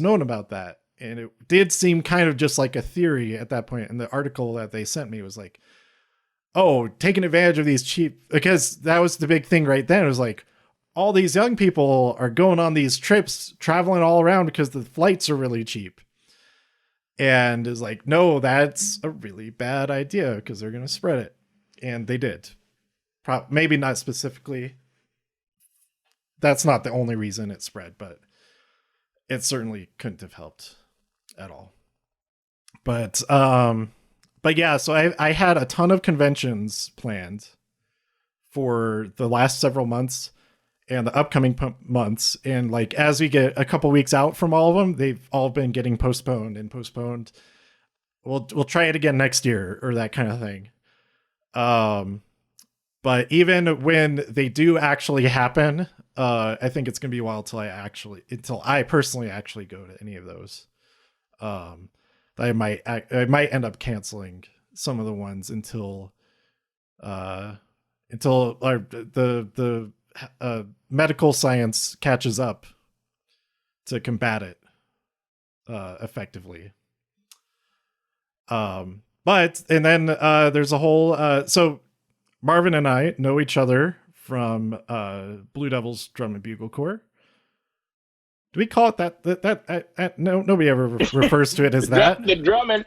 known about that. And it did seem kind of just like a theory at that point. And the article that they sent me was like, oh, taking advantage of these cheap, because that was the big thing right then. It was like, all these young people are going on these trips, traveling all around because the flights are really cheap. And it's like, no, that's a really bad idea because they're going to spread it. And they did. Maybe not specifically. That's not the only reason it spread, but it certainly couldn't have helped at all. But yeah, so I had a ton of conventions planned for the last several months and the upcoming months. And like, as we get a couple weeks out from all of them, they've all been getting postponed. We'll try it again next year or that kind of thing. But even when they do actually happen, I think it's going to be a while until I personally actually go to any of those. I might end up canceling some of the ones until the medical science catches up to combat it effectively. But then there's a whole so Marvin and I know each other from Blue Devils Drum and Bugle Corps. Do we call it that? No, nobody ever refers to it as that. The drum and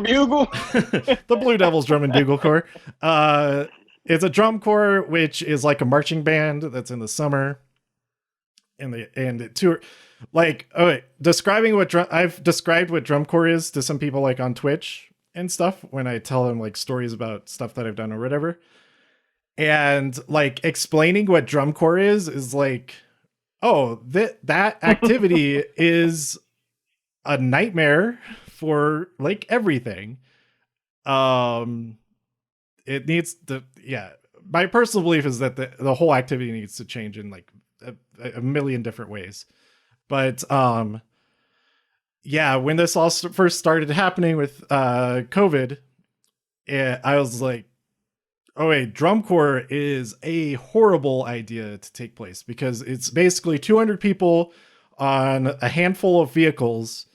bugle. The Blue Devils Drum and Bugle Corps. It's a drum corps, which is like a marching band that's in the summer. And it tour, like, describing I've described what drum corps is to some people, like on Twitch and stuff, when I tell them like stories about stuff that I've done or whatever. And like explaining what drum corps is like, oh, that activity is a nightmare for like everything. It needs to, my personal belief is that the whole activity needs to change in like a million different ways. But when this all first started happening with COVID, I was like, oh wait, drum corps is a horrible idea to take place because it's basically 200 people on a handful of vehicles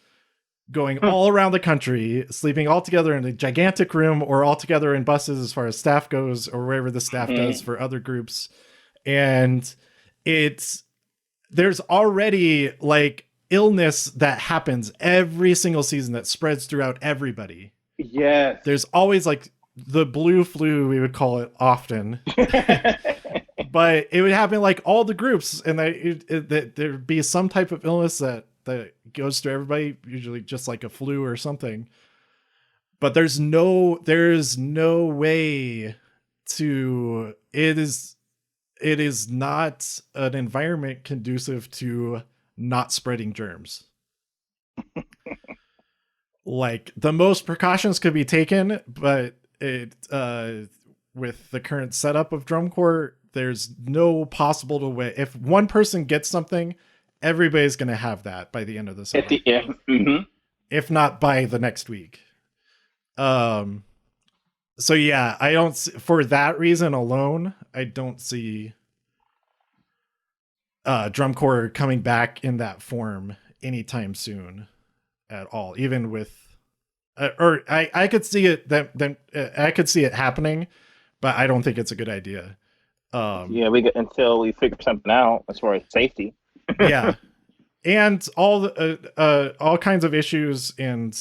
going all around the country, sleeping all together in a gigantic room or all together in buses as far as staff goes, or wherever the staff does for other groups. And there's already like illness that happens every single season that spreads throughout everybody. Yes. There's always like the blue flu, we would call it often. But it would happen like all the groups, and there'd be some type of illness that goes to everybody, usually just like a flu or something. But there's no way to, it is not an environment conducive to not spreading germs. Like, the most precautions could be taken, but with the current setup of drum corps, there's no possible way. If one person gets something, everybody's going to have that by the end of the summer. If not by the next week. So yeah, I don't, for that reason alone, I don't see drum corps coming back in that form anytime soon at all. Even with, I could see it I could see it happening, but I don't think it's a good idea. Until we figure something out as far as safety. Yeah, and all kinds of issues and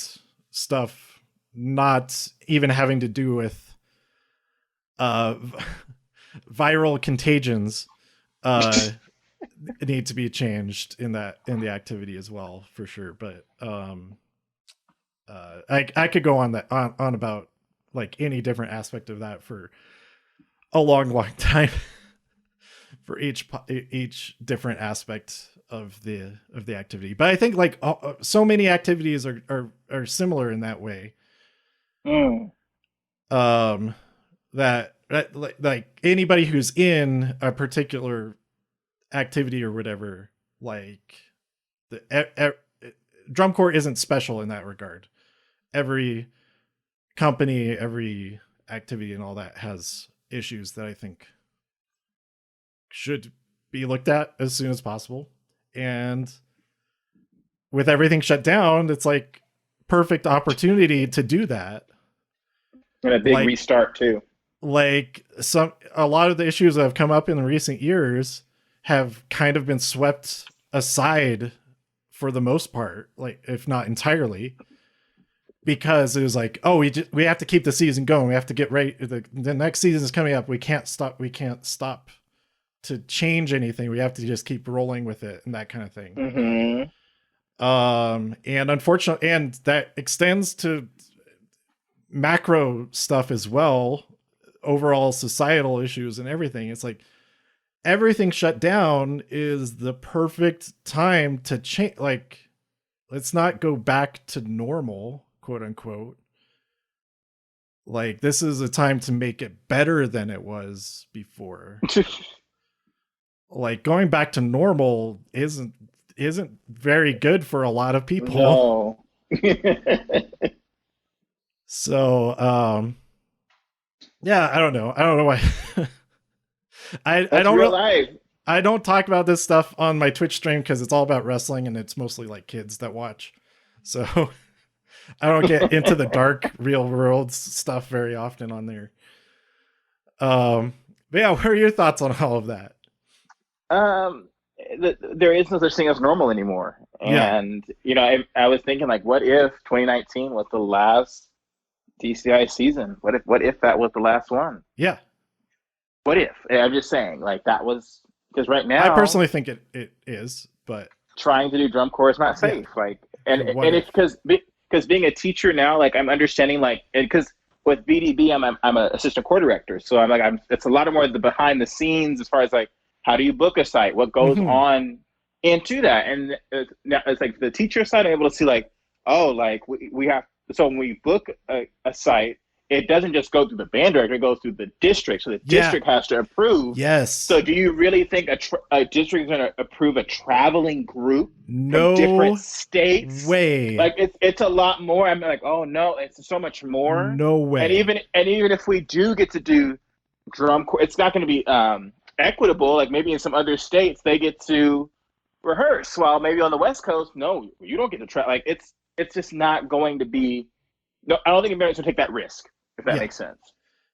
stuff, not even having to do with viral contagions, need to be changed in the activity as well, for sure. But I could go on about like any different aspect of that for a long time for each different aspect of the activity. But I think like so many activities are similar in that way. That like anybody who's in a particular activity or whatever, like the drum corps isn't special in that regard. Every company, every activity and all that has issues that I think should be looked at as soon as possible. And with everything shut down, it's like perfect opportunity to do that. And a big restart too. Like a lot of the issues that have come up in recent years have kind of been swept aside for the most part, like if not entirely, because it was like, oh, we have to keep the season going. We have to get ready. The next season is coming up. We can't stop to change anything. We have to just keep rolling with it and that kind of thing. Mm-hmm. And unfortunately, and that extends to macro stuff as well, overall societal issues and everything. It's like everything shut down is the perfect time to change. Like, let's not go back to normal, quote unquote. Like, this is a time to make it better than it was before. Like, going back to normal isn't very good for a lot of people. No. So, yeah, I don't know why. I don't talk about this stuff on my Twitch stream because it's all about wrestling and it's mostly like kids that watch. So I don't get into the dark real world stuff very often on there. But yeah, what are your thoughts on all of that? There is no such thing as normal anymore. And, I was thinking like, what if 2019 was the last DCI season? What if that was the last one? Yeah. What if? I'm just saying, like, that was, because right now I personally think it is, but trying to do drum corps is not safe. Yeah. Like, and it's because being a teacher now, like, I'm understanding, like, because with BDB, I'm an assistant corps director, so it's a lot more of the behind the scenes as far as like, how do you book a site, what goes on into that, and it's like the teacher side, I'm able to see like, oh, like we have. So when we book a site, it doesn't just go through the band director; it goes through the district. So the district has to approve. Yes. So do you really think a district is going to approve a traveling group from different states? Way. Like it's a lot more. I'm like, oh no, it's so much more. No way. And even if we do get to do drum corps, it's not going to be equitable. Like maybe in some other states they get to rehearse, while maybe on the West Coast, no, you don't get to try. Like it's just not going to be. No, I don't think Americans will take that risk, if that makes sense.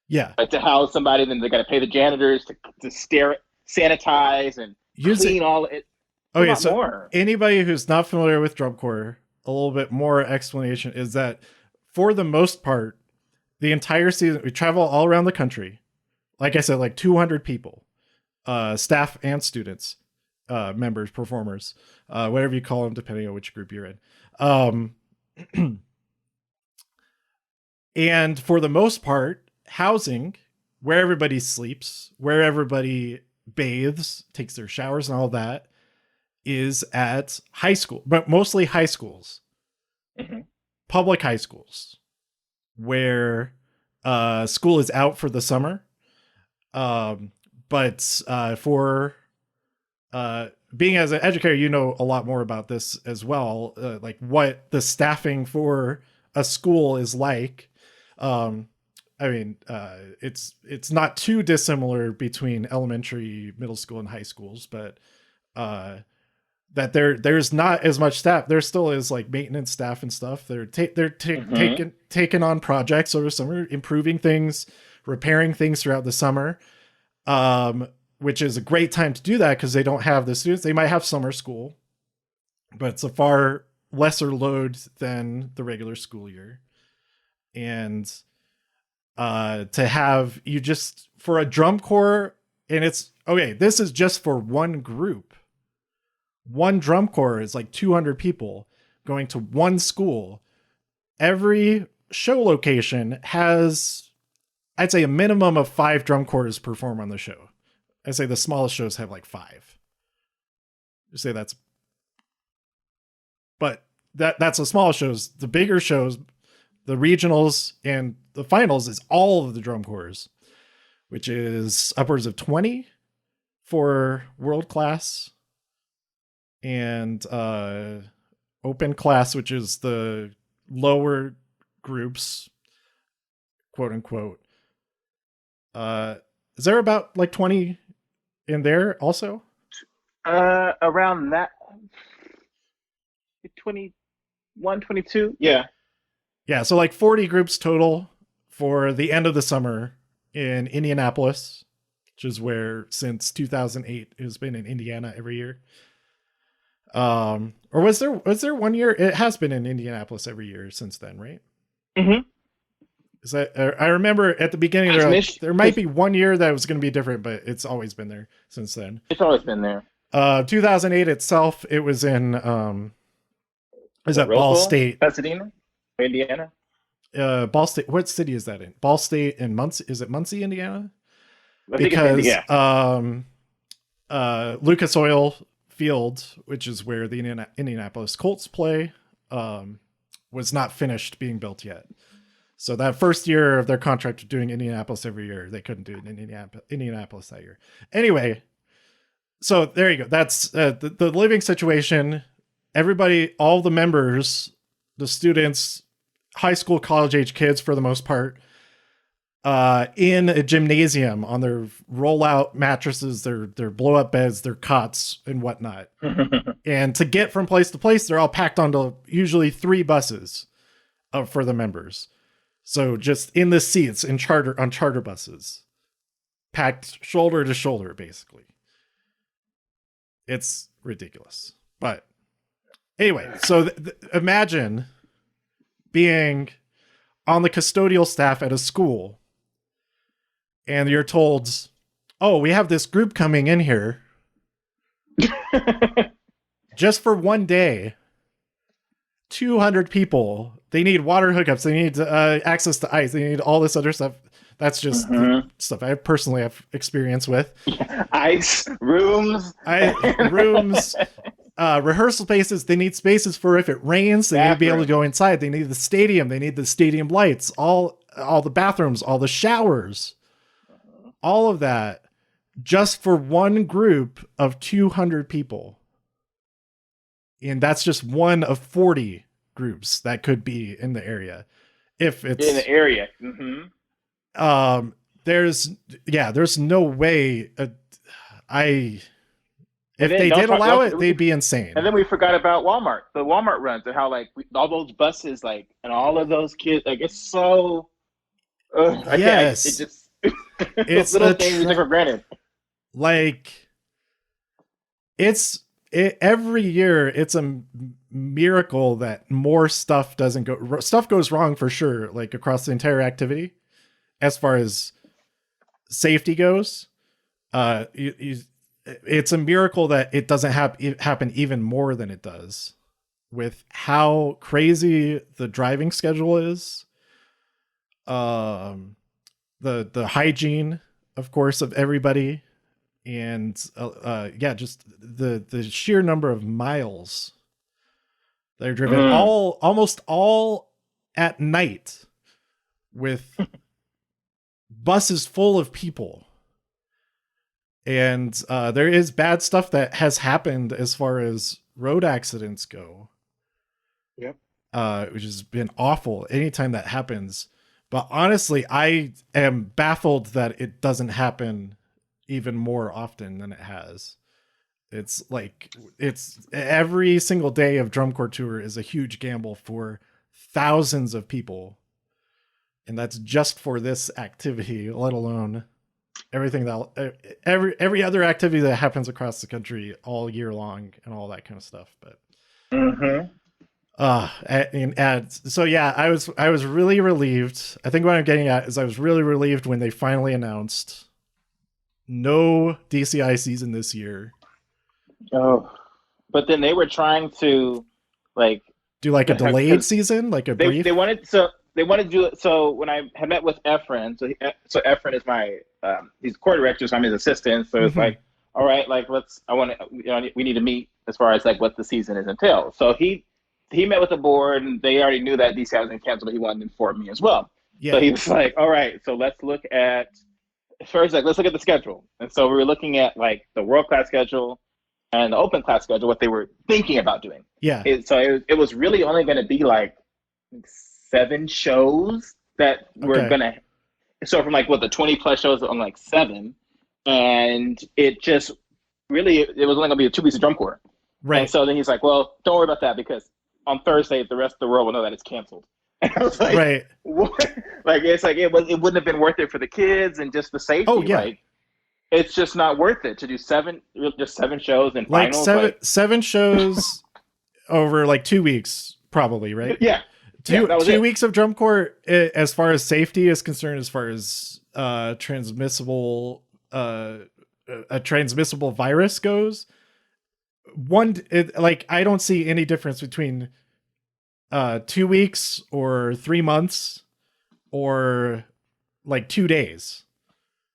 Yeah. Like to house somebody, then they got to pay the janitors to sanitize and clean all it. Okay, so more. Anybody who's not familiar with drum corps, a little bit more explanation is that for the most part, the entire season we travel all around the country. Like I said, like 200 people, staff and students, members, performers, whatever you call them, depending on which group you're in. And for the most part, housing, where everybody sleeps, where everybody bathes, takes their showers and all that, is at high school, but mostly high schools, public high schools, where school is out for the summer. But for being as an educator, you know a lot more about this as well, like what the staffing for a school is like. I mean, it's not too dissimilar between elementary, middle school, and high schools, but that there's not as much staff. There still is like maintenance staff and stuff. They're taking on projects over summer, improving things, repairing things throughout the summer, which is a great time to do that because they don't have the students. They might have summer school, but it's a far lesser load than the regular school year. And to have you just for a drum corps And it's okay. This is just for one group. One drum corps is like 200 people going to one school. Every show location has, I'd say, a minimum of 5 drum corps perform on the show. I'd say the smallest shows have like 5. You say that's, but that's the smallest shows. The bigger shows, the regionals and the finals, is all of the drum corps, which is upwards of 20 for world class, and open class, which is the lower groups, quote unquote. Is there about like 20 in there also? Around that 21, 22. Yeah. Yeah. So like 40 groups total for the end of the summer in Indianapolis, which is where since 2008 has been in Indiana every year. Or was there one year? It has been in Indianapolis every year since then, right? Mm-hmm. Is that, I remember at the beginning there might be one year that was going to be different, but it's always been there since then. It's always been there. 2008 itself, it was in is that Ball State, Pasadena, Indiana? Ball State. What city is that in? Ball State and Muncie. Is it Muncie, Indiana? Because Lucas Oil Field, which is where the Indianapolis Colts play, was not finished being built yet. So that first year of their contract of doing Indianapolis every year, they couldn't do it in Indianapolis that year. Anyway, so there you go. That's the living situation. Everybody, all the members, the students, high school, college age kids for the most part, in a gymnasium on their rollout mattresses, their blow up beds, their cots and whatnot. And to get from place to place, they're all packed onto usually 3 buses for the members. So just in the seats on charter buses, packed shoulder to shoulder, basically. It's ridiculous. But anyway, so imagine being on the custodial staff at a school and you're told, oh, we have this group coming in here just for one day, 200 people. They need water hookups. They need access to ice. They need all this other stuff. That's just stuff I personally have experience with. Ice, rooms, rehearsal spaces. They need spaces for if it rains. They need to be able to go inside. They need the stadium. They need the stadium lights, all the bathrooms, all the showers, all of that, just for one group of 200 people. And that's just one of 40 groups that could be in the area. If it's in the area. There's no way if they did allow it, they'd be insane. And then we forgot about Walmart, the Walmart runs, and how like all those buses, like, and all of those kids, like, it's so yes, it just it's little things we take for granted. Like every year it's a miracle that more stuff goes wrong for sure, like across the entire activity as far as safety goes. It's a miracle that it doesn't happen even more than it does with how crazy the driving schedule is. The hygiene, of course, of everybody. And just the sheer number of miles that are driven, almost all at night, with buses full of people. And there is bad stuff that has happened as far as road accidents go. Yep. Which has been awful anytime that happens. But honestly, I am baffled that it doesn't happen even more often than it has. It's like, it's every single day of Drum Corps Tour is a huge gamble for thousands of people. And that's just for this activity, let alone everything that every other activity that happens across the country all year long and all that kind of stuff. But so yeah, I was really relieved. I think what I'm getting at is I was really relieved when they finally announced no DCI season this year. Oh, but then they were trying to like do like a delayed season, like a brief. They wanted to do it. So when I had met with Efren, so Efren is my he's core director, so I'm his assistant. So it's like, all right, like we need to meet as far as like what the season is entailed. So he met with the board, and they already knew that DCI was going to cancel, but he wanted to inform me as well. Yeah. So he was like, all right, so let's look at first, like let's look at the schedule. And so we were looking at like the world class schedule and the open class schedule, what they were thinking about doing. Yeah. It was really only going to be like 7 shows that were going to, so from like the 20 plus shows on like 7, and it just really, it was only going to be 2 weeks of drum corps. Right. And so then he's like, well, don't worry about that because on Thursday, the rest of the world will know that it's canceled. And I was like, right. What? Like, it's like, it wouldn't have been worth it for the kids and just the safety. Oh, yeah. Like, it's just not worth it to do 7 shows and like finals. Seven shows over like 2 weeks, probably, right? Yeah. 2 weeks of drum corps, as far as safety is concerned, as far as transmissible a transmissible virus goes. I don't see any difference between 2 weeks or 3 months or like 2 days.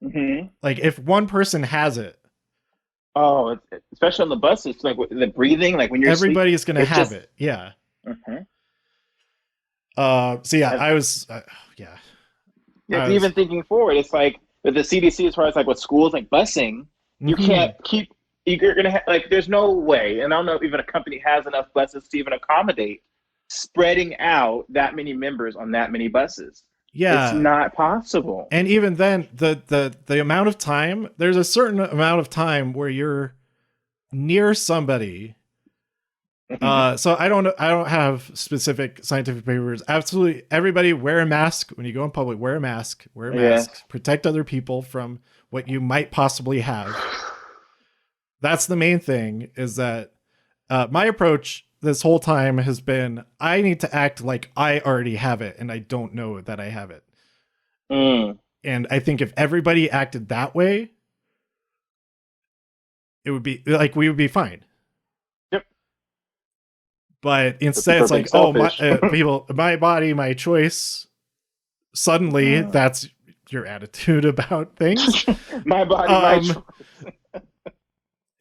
Mm-hmm. Like if one person has it, especially on the buses, like the breathing, like when you're everybody's gonna have it. Yeah. Mm-hmm. So yeah, I was even thinking forward, it's like with the CDC, as far as like with schools, like busing, you can't keep. You're gonna have, like, there's no way, and I don't know if even a company has enough buses to even accommodate spreading out that many members on that many buses. Yeah, it's not possible. And even then, the amount of time, there's a certain amount of time where you're near somebody. So I don't have specific scientific papers. Absolutely, everybody wear a mask when you go in public. Wear a mask. Protect other people from what you might possibly have. That's the main thing. Is that my approach this whole time has been, I need to act like I already have it and I don't know that I have it. And I think if everybody acted that way, it would be like, we would be fine. Yep. But instead it's like, my body, my choice. Suddenly that's your attitude about things. My body, my choice.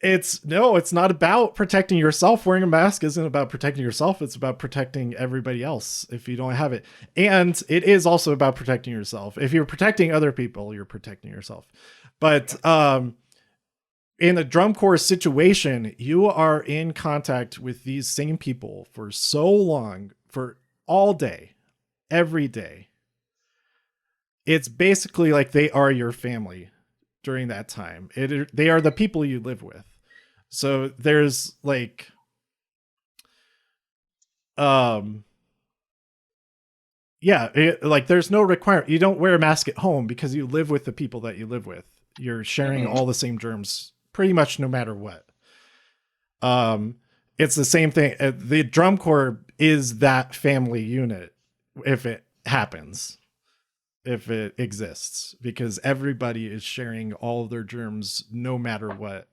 It's not about protecting yourself. Wearing a mask isn't about protecting yourself. It's about protecting everybody else if you don't have it. And it is also about protecting yourself. If you're protecting other people, you're protecting yourself. But in a drum corps situation, you are in contact with these same people for so long, for all day, every day. It's basically like they are your family during that time. They are the people you live with. So there's like, there's no requirement. You don't wear a mask at home because you live with the people that you live with. You're sharing all the same germs pretty much no matter what. It's the same thing. The drum corps is that family unit if it happens. If it exists, because everybody is sharing all of their germs no matter what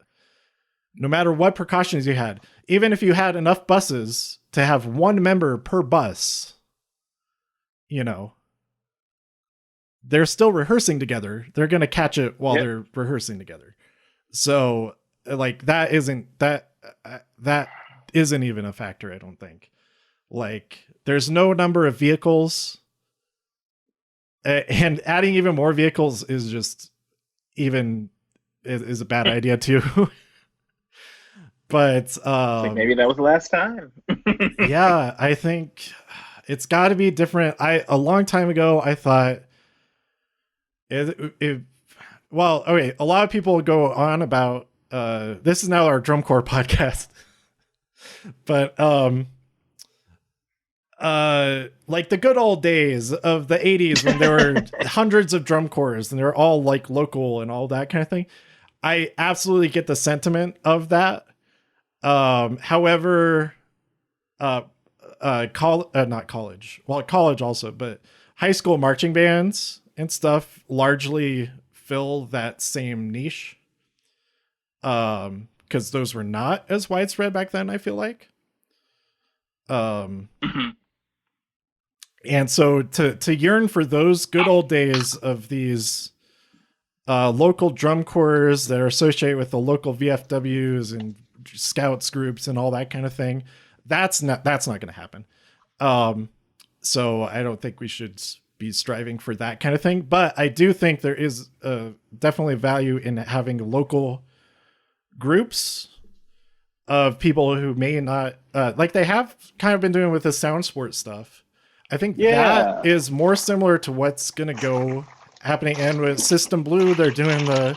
precautions you had. Even if you had enough buses to have one member per bus, they're still rehearsing together. They're going to catch it while they're rehearsing together. So like that isn't even a factor. I don't think. Like there's no number of vehicles. And adding even more vehicles is just is a bad idea too. But maybe that was the last time. Yeah, I think it's got to be different. A long time ago, I thought a lot of people go on about this is now our drum corps podcast, but like the good old days of the 80s when there were hundreds of drum corps and they're all like local and all that kind of thing. I absolutely get the sentiment of that. However, not college, well, college also, but high school marching bands and stuff largely fill that same niche. Because those were not as widespread back then, I feel like. And so to yearn for those good old days of these local drum corps that are associated with the local VFWs and scouts groups and all that kind of thing, that's not going to happen. So I don't think we should be striving for that kind of thing. But I do think there is definitely value in having local groups of people who may not like they have kind of been doing with the sound sports stuff. I think that is more similar to what's going to go happening. And with System Blue, they're doing the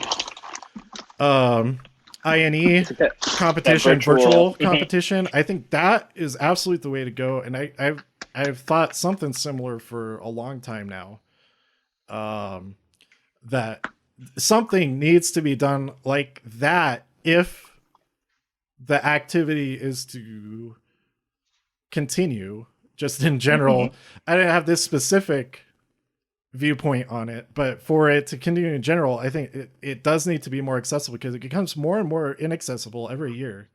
INE competition, virtual competition. I think that is absolutely the way to go. And I've thought something similar for a long time now. That something needs to be done like that if the activity is to continue just in general. I didn't have this specific viewpoint on it, but for it to continue in general, I think it does need to be more accessible because it becomes more and more inaccessible every year.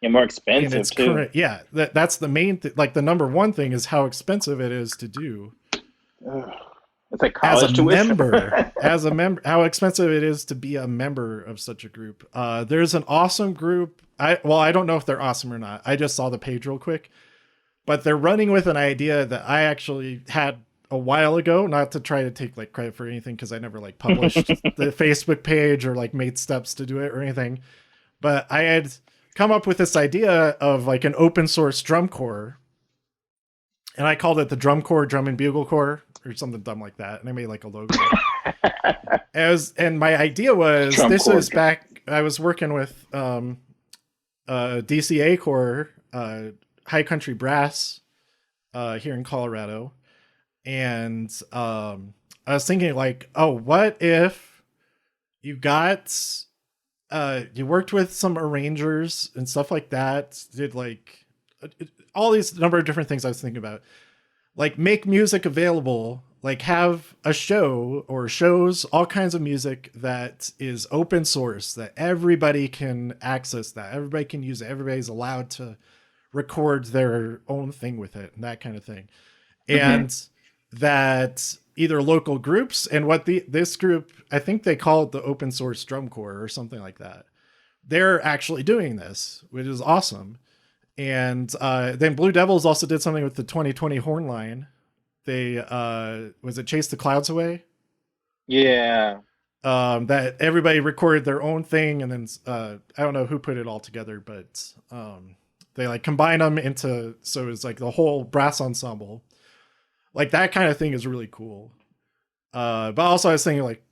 And more expensive too. That's the main like the number one thing is how expensive it is to do. It's like college tuition. As a member, how expensive it is to be a member of such a group. There's an awesome group. I don't know if they're awesome or not. I just saw the page real quick, but they're running with an idea that I actually had a while ago, not to try to take like credit for anything, because I never like published the Facebook page or like made steps to do it or anything. But I had come up with this idea of like an open source drum corps, and I called it the Drum Corps Drum and Bugle Corps or something dumb like that. And I made like a logo. And my idea was was back. I was working with DCA Corps, High Country Brass, here in Colorado. And I was thinking like, oh, what if you got you worked with some arrangers and stuff like that, did like all these number of different things I was thinking about, like make music available, like have a show or shows, all kinds of music that is open source, that everybody can access, that everybody can use it, everybody's allowed to record their own thing with it and that kind of thing. And that either local groups and this group, I think they call it the Open Source Drum Corps or something like that. They're actually doing this, which is awesome. And then Blue Devils also did something with the 2020 horn line. They was it Chase the Clouds Away? Yeah. That everybody recorded their own thing, and then I don't know who put it all together, but they like combine them into, so it's like the whole brass ensemble. Like that kind of thing is really cool. But also I was thinking like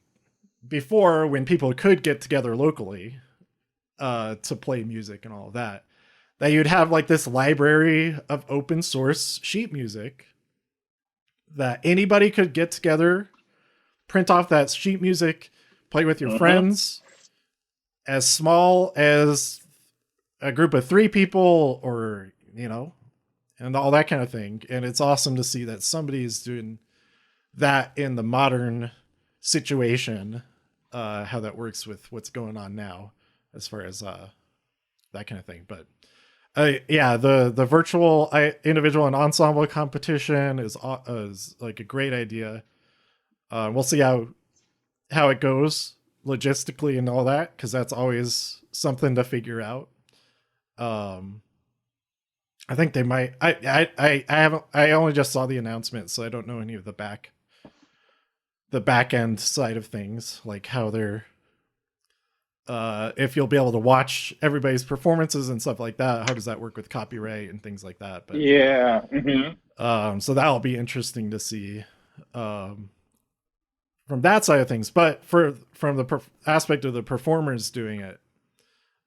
before, when people could get together locally to play music and all of that you'd have like this library of open source sheet music that anybody could get together, print off that sheet music, play with your friends, as small as a group of 3 people or, you know, and all that kind of thing. And it's awesome to see that somebody's doing that in the modern situation, how that works with what's going on now as far as that kind of thing. But the virtual individual and ensemble competition is like a great idea. We'll see how it goes logistically and all that, because that's always something to figure out. I think they might. I haven't. I only just saw the announcement, so I don't know any of the back end side of things, like how they're. If you'll be able to watch everybody's performances and stuff like that, how does that work with copyright and things like that? But yeah, so that'll be interesting to see from that side of things. But from the aspect of the performers doing it,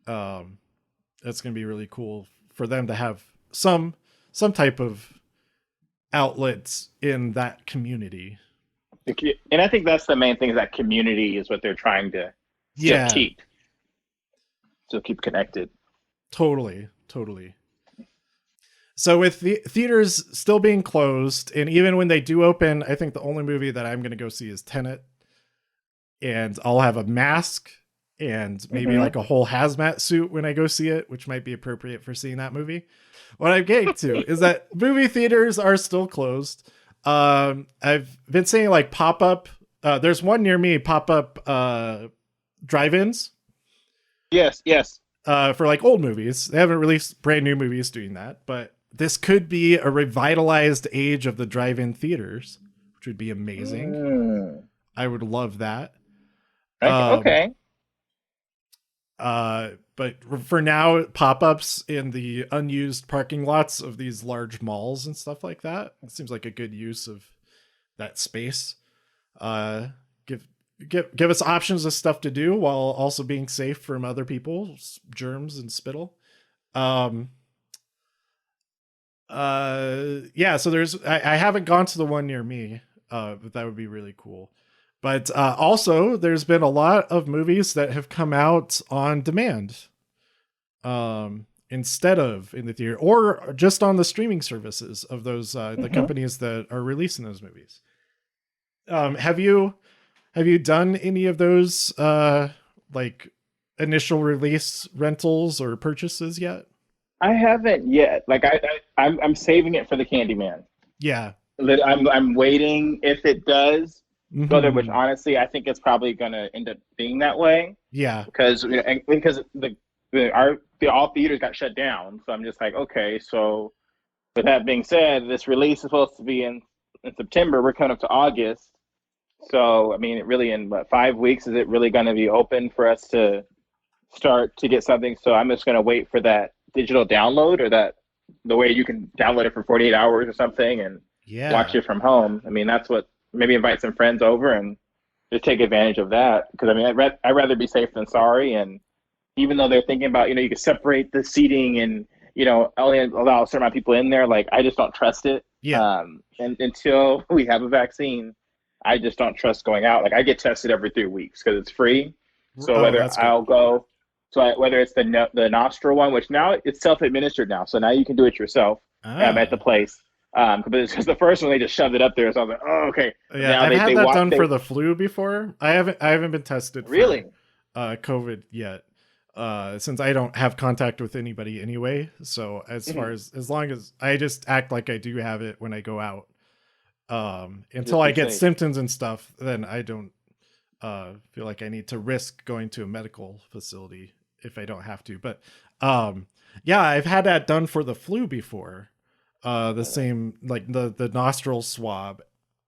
it's going to be really cool for them to have some type of outlets in that community. And I think that's the main thing, is that community is what they're trying to keep. So keep connected. Totally. So with the theaters still being closed, and even when they do open, I think the only movie that I'm going to go see is Tenet. and I'll have a mask and maybe like a whole hazmat suit when I go see it, which might be appropriate for seeing that movie. What I'm getting to is that movie theaters are still closed. I've been seeing like pop up. There's one near me, pop up drive-ins. Yes. For like old movies. They haven't released brand new movies doing that, but this could be a revitalized age of the drive-in theaters, which would be amazing. I would love that. Okay. But for now, pop-ups in the unused parking lots of these large malls and stuff like that. It seems like a good use of that space. Give us options of stuff to do while also being safe from other people's germs and spittle. So I haven't gone to the one near me, but that would be really cool. But also there's been a lot of movies that have come out on demand instead of in the theater, or just on the streaming services of those the companies that are releasing those movies. Have you done any of those like initial release rentals or purchases yet? I haven't yet. Like I'm saving it for the Candyman. Yeah. I'm waiting if it does go there, which honestly I think it's probably gonna end up being that way. Yeah. Because all theaters got shut down. So I'm just like, okay, so with that being said, this release is supposed to be in September. We're coming up to August. So I mean, really in 5 weeks, is it really going to be open for us to start to get something? So I'm just going to wait for that digital download, or that the way you can download it for 48 hours or something and watch it from home. I mean, that's what, maybe invite some friends over and just take advantage of that. Because I mean, I'd rather be safe than sorry. And even though they're thinking about, you can separate the seating and, only allow a certain amount of people in there, like I just don't trust it. Yeah. And until we have a vaccine, I just don't trust going out. Like I get tested every 3 weeks because it's free. So whether it's the nostril one, which now it's self-administered now. So now you can do it yourself at the place. But it's because the first one, they just shoved it up there. So I was like, oh, okay. Yeah, now I've had that done for the flu before. I haven't been tested for COVID yet. Since I don't have contact with anybody anyway. So as far as long as I just act like I do have it when I go out. Until I get symptoms and stuff, then I don't feel like I need to risk going to a medical facility if I don't have to. But I've had that done for the flu before. The same, like the nostril swab.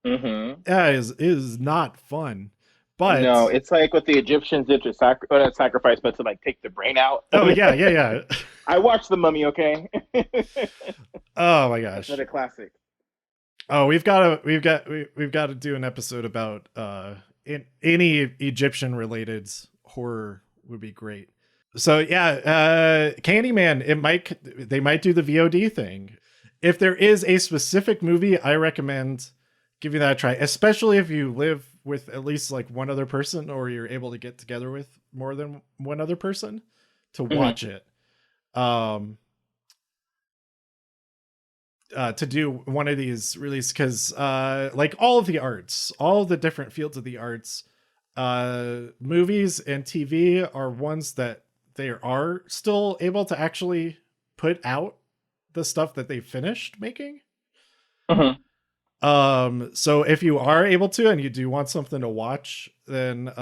Yeah, is not fun. But no, it's like what the Egyptians did to sacrifice, but to like take the brain out. Oh yeah. I watched The Mummy. Okay. Oh my gosh, another classic. Oh, we've got to do an episode about any Egyptian related horror would be great. So yeah, Candyman, they might do the VOD thing. If there is a specific movie, I recommend giving that a try, especially if you live with at least like one other person, or you're able to get together with more than one other person to watch it. To do one of these releases, because like all of the different fields of the arts, movies and TV are ones that they are still able to actually put out the stuff that they finished making. So if you are able to, and you do want something to watch, then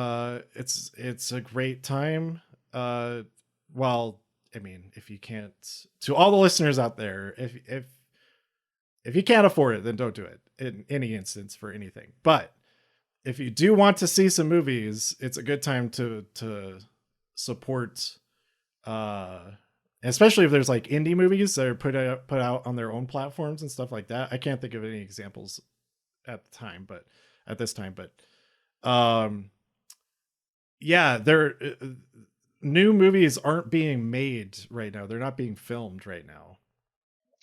it's a great time. Well, I mean, if you can't, to all the listeners out there, if you can't afford it, then don't do it in any instance for anything. But if you do want to see some movies, it's a good time to support, especially if there's like indie movies that are put out on their own platforms and stuff like that. I can't think of any examples at this time, but new movies aren't being made right now. They're not being filmed right now.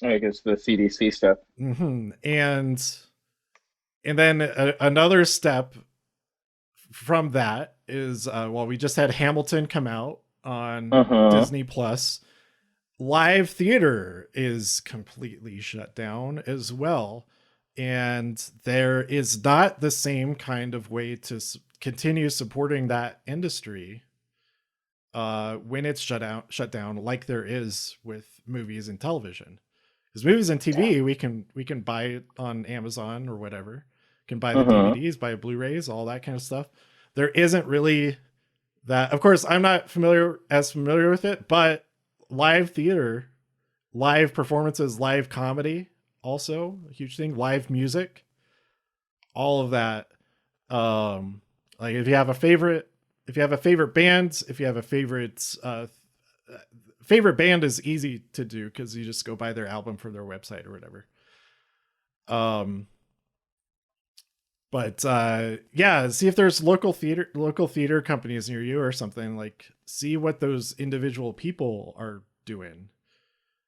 I guess the CDC stuff. And then another step from that is, we just had Hamilton come out on Disney Plus. Live theater is completely shut down as well. And there is not the same kind of way to continue supporting that industry when it's shut down, like there is with movies and television. Because movies and TV, we can buy it on Amazon or whatever. Can buy the DVDs, buy Blu-rays, all that kind of stuff. There isn't really that. Of course, I'm not familiar with it, but live theater, live performances, live comedy, also a huge thing. Live music, all of that. Like if you have a favorite band, if you have a favorite band is easy to do because you just go buy their album from their website or whatever. But yeah, see if there's local theater companies near you or something. Like, see what those individual people are doing.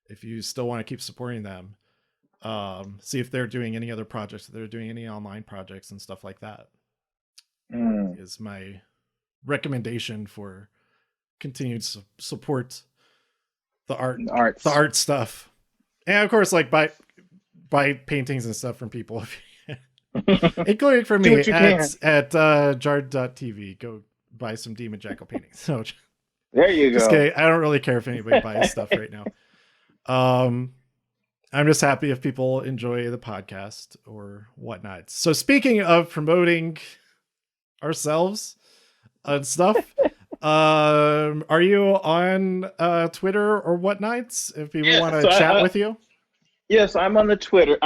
If you still want to keep supporting them, see if they're doing any other projects, if they're doing any online projects and stuff like that. Is my recommendation for continued support the art stuff, and of course, like buy paintings and stuff from people. Including for me at Jard.tv. Go buy some Demon Jackal paintings. So there you go. Just kidding. I don't really care if anybody buys stuff right now. I'm just happy if people enjoy the podcast or whatnot. So speaking of promoting ourselves and stuff, are you on Twitter or whatnots if people want to chat with you? Yes, I'm on the Twitter.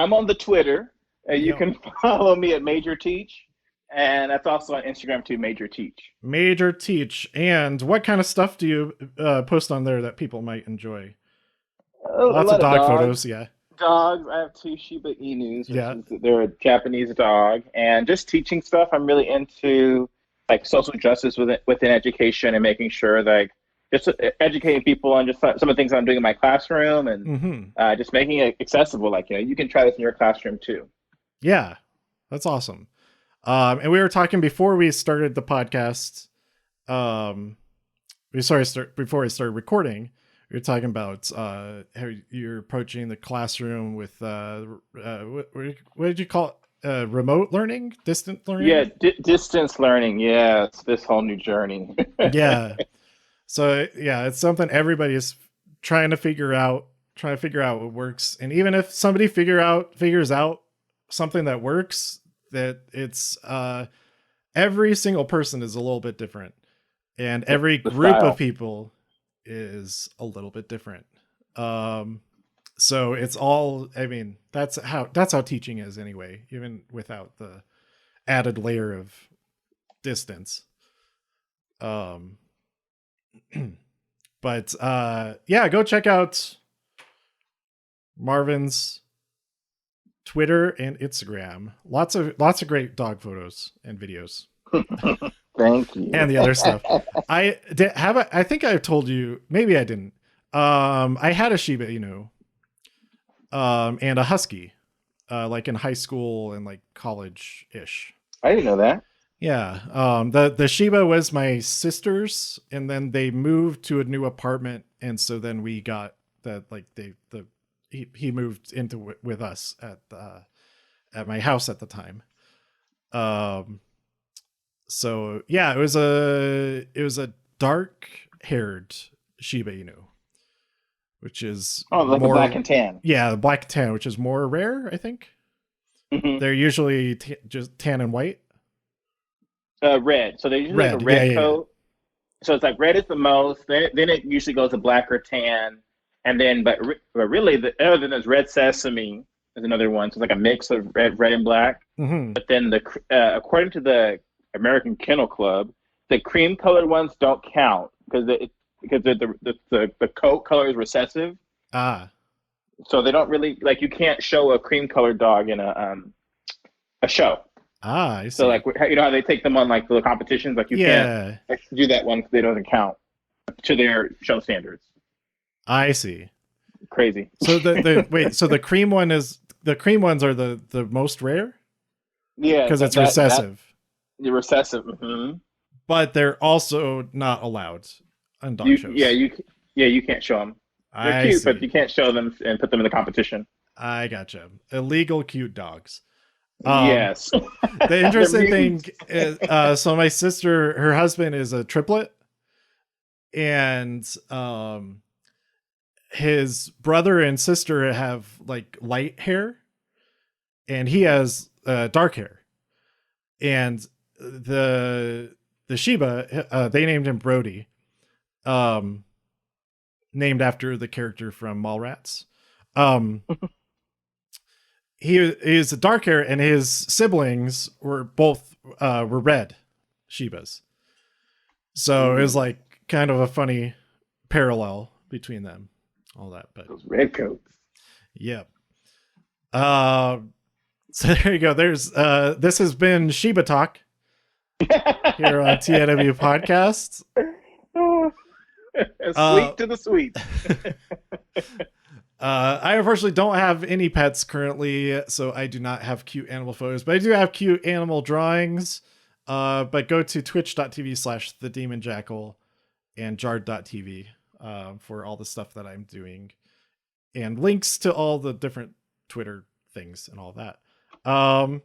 You can follow me at Major Teach, and that's also on Instagram too, Major Teach. Major Teach. And what kind of stuff do you post on there that people might enjoy? Lots of dog photos, yeah. Dogs. I have 2 Shiba Inus. They're a Japanese dog, and just teaching stuff. I'm really into like social justice within education and making sure like just educating people on just some of the things I'm doing in my classroom and just making it accessible. Like, you can try this in your classroom too. Yeah, that's awesome. And we were talking before we started the podcast. Before I started recording, we were talking about how you're approaching the classroom with what did you call it? Remote learning, distant learning? Yeah, distance learning. Yeah, it's this whole new journey. Yeah. So yeah, it's something everybody's trying to figure out what works. And even if somebody figures out something that works, that it's every single person is a little bit different, and every group of people is a little bit different. So it's all, I mean, that's how teaching is anyway, even without the added layer of distance. But yeah, go check out Marvin's Twitter and Instagram. Lots of great dog photos and videos. Thank you. And the other stuff. I think I've told you, maybe I didn't. I had a Shiba Inu, and a Husky, like in high school and like college-ish. I didn't know that. Yeah. The Shiba was my sister's, and then they moved to a new apartment, and so then we got that, like he moved into with us at my house at the time. So yeah, it was a dark-haired Shiba Inu, which is like more, a black and tan. Yeah, the black and tan, which is more rare, I think. They're usually just tan and white. Red. So they usually have a red coat. Yeah. So it's like red is the most. Then it usually goes to black or tan, and then but really the other than there's red sesame is another one. So it's like a mix of red and black. But then according to the American Kennel Club, the cream colored ones don't count because the coat color is recessive. So they don't really, like, you can't show a cream colored dog in a show. I see. So like, you know how they take them on like the competitions, like you can't do that one because they don't count to their show standards. I see. Crazy. So so the cream ones are the most rare? Yeah, because it's recessive. You're recessive. But they're also not allowed on dog shows. You can't show them. They're cute, but you can't show them and put them in the competition. I gotcha. Illegal cute dogs. Yes. The interesting thing is, so my sister, her husband is a triplet, and his brother and sister have like light hair, and he has dark hair. And the shiba, they named him Brody, named after the character from Mallrats. He is a dark hair, and his siblings were both were red shibas. So it was like kind of a funny parallel between them, all that. But those red coats. Yep. So there you go. There's this has been Shiba Talk here on TIW Podcast. Sweet to the sweet. I unfortunately don't have any pets currently, so I do not have cute animal photos, but I do have cute animal drawings. But go to twitch.tv/thedemonjackal and jarred.tv for all the stuff that I'm doing, and links to all the different Twitter things and all that. I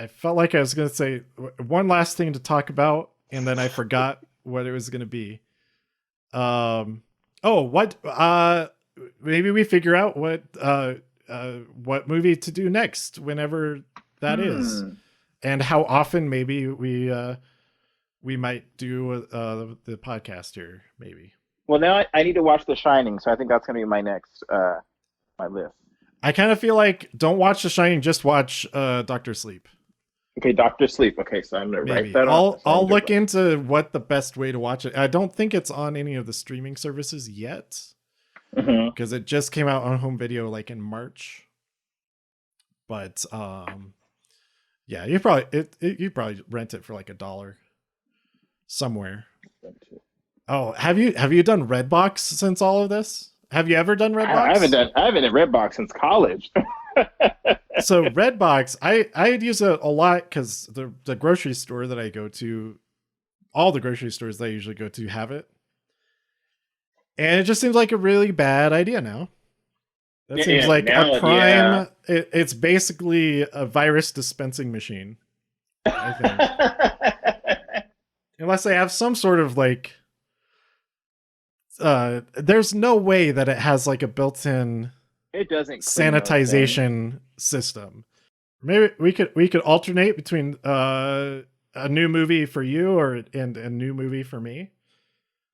felt like I was going to say one last thing to talk about, and then I forgot what it was going to be. Maybe we figure out what movie to do next, whenever that is, and how often maybe we might do the podcast here. Maybe. Well, now I need to watch The Shining, so I think that's going to be my next my list. I kind of feel like don't watch The Shining, just watch Dr. Sleep. Okay, Dr. Sleep. Okay, so I'm going to write that on. I'll look into what the best way to watch it. I don't think it's on any of the streaming services yet, because it just came out on home video like in March. But yeah, you probably rent it for like $1 somewhere. Oh, have you done Redbox since all of this? Have you ever done Redbox? I haven't done Redbox since college. So Redbox, I'd use it a lot because the grocery store that I go to, all the grocery stores that I usually go to have it. And it just seems like a really bad idea now. That seems like a Prime. Yeah. It's basically a virus dispensing machine, I think. Unless they have some sort of like, there's no way that it has like a built-in sanitization system. Maybe we could alternate between a new movie for you and a new movie for me.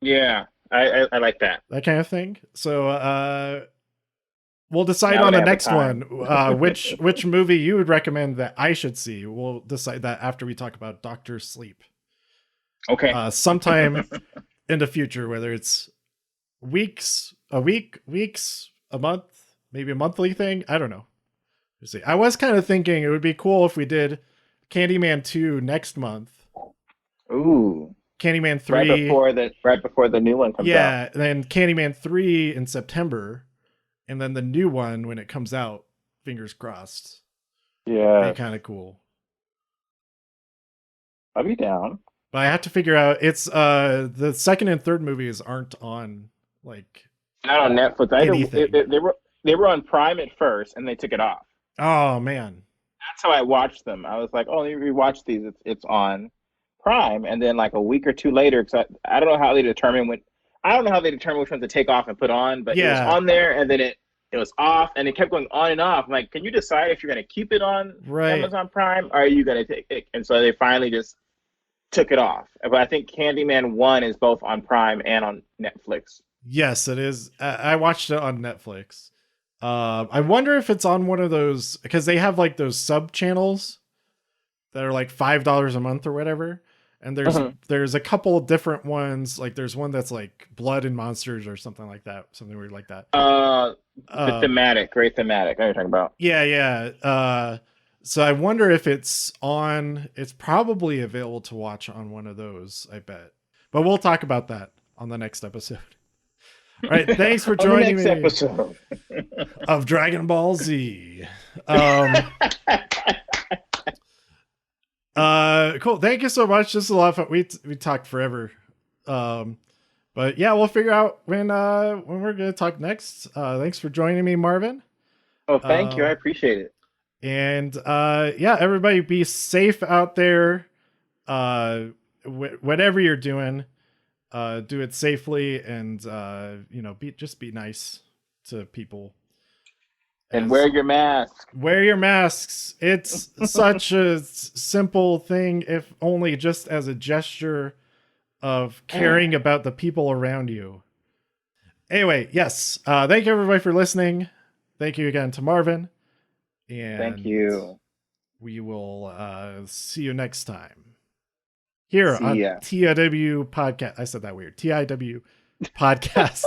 Yeah, I like that kind of thing. So we'll decide on the next one which movie you would recommend that I should see. We'll decide that after we talk about Dr. Sleep. Okay. Sometime in the future, whether it's weeks, a month, maybe a monthly thing. I don't know. We'll see. I was kind of thinking it would be cool if we did Candyman 2 next month. Ooh. Candyman 3 right before the new one comes out. Yeah, then Candyman 3 in September, and then the new one when it comes out, fingers crossed. Yeah. Be kind of cool. I'll be down. But I have to figure out, it's the second and third movies aren't on like not on Netflix. They were on Prime at first, and they took it off. Oh man, that's how I watched them. I was like, oh, let me rewatch these. It's on Prime, and then like a week or two later, because I don't know how they determine which ones to take off and put on, but it was on there, and then it was off, and it kept going on and off. I'm like, can you decide if you're going to keep it on Amazon Prime, or are you going to take it? And so they finally just took it off. But I think Candyman 1 is both on Prime and on Netflix. Yes, it is. I watched it on Netflix. I wonder if it's on one of those, because they have like those sub channels that are like $5 a month or whatever. And there's a couple of different ones. Like there's one that's like Blood and Monsters or something like that. Something weird like that. The thematic, great thematic. I know what you're talking about. Yeah. So I wonder if it's probably available to watch on one of those, I bet. But we'll talk about that on the next episode. All right, thanks for joining me episode of Dragon Ball Z. Cool. Thank you so much. This is a lot of fun. We talked forever. But yeah, we'll figure out when we're gonna talk next. Thanks for joining me, Marvin. Oh, thank you. I appreciate it. And yeah, everybody be safe out there. Whatever you're doing, do it safely, and just be nice to people. And wear your mask. Wear your masks. It's such a simple thing, if only just as a gesture of caring about the people around you. Anyway, yes. Thank you everybody for listening. Thank you again to Marvin. And thank you. We will see you next time. Here on TIW Podcast. I said that weird. TIW Podcast.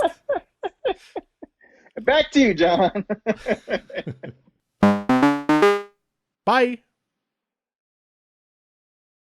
Back to you, John. Bye.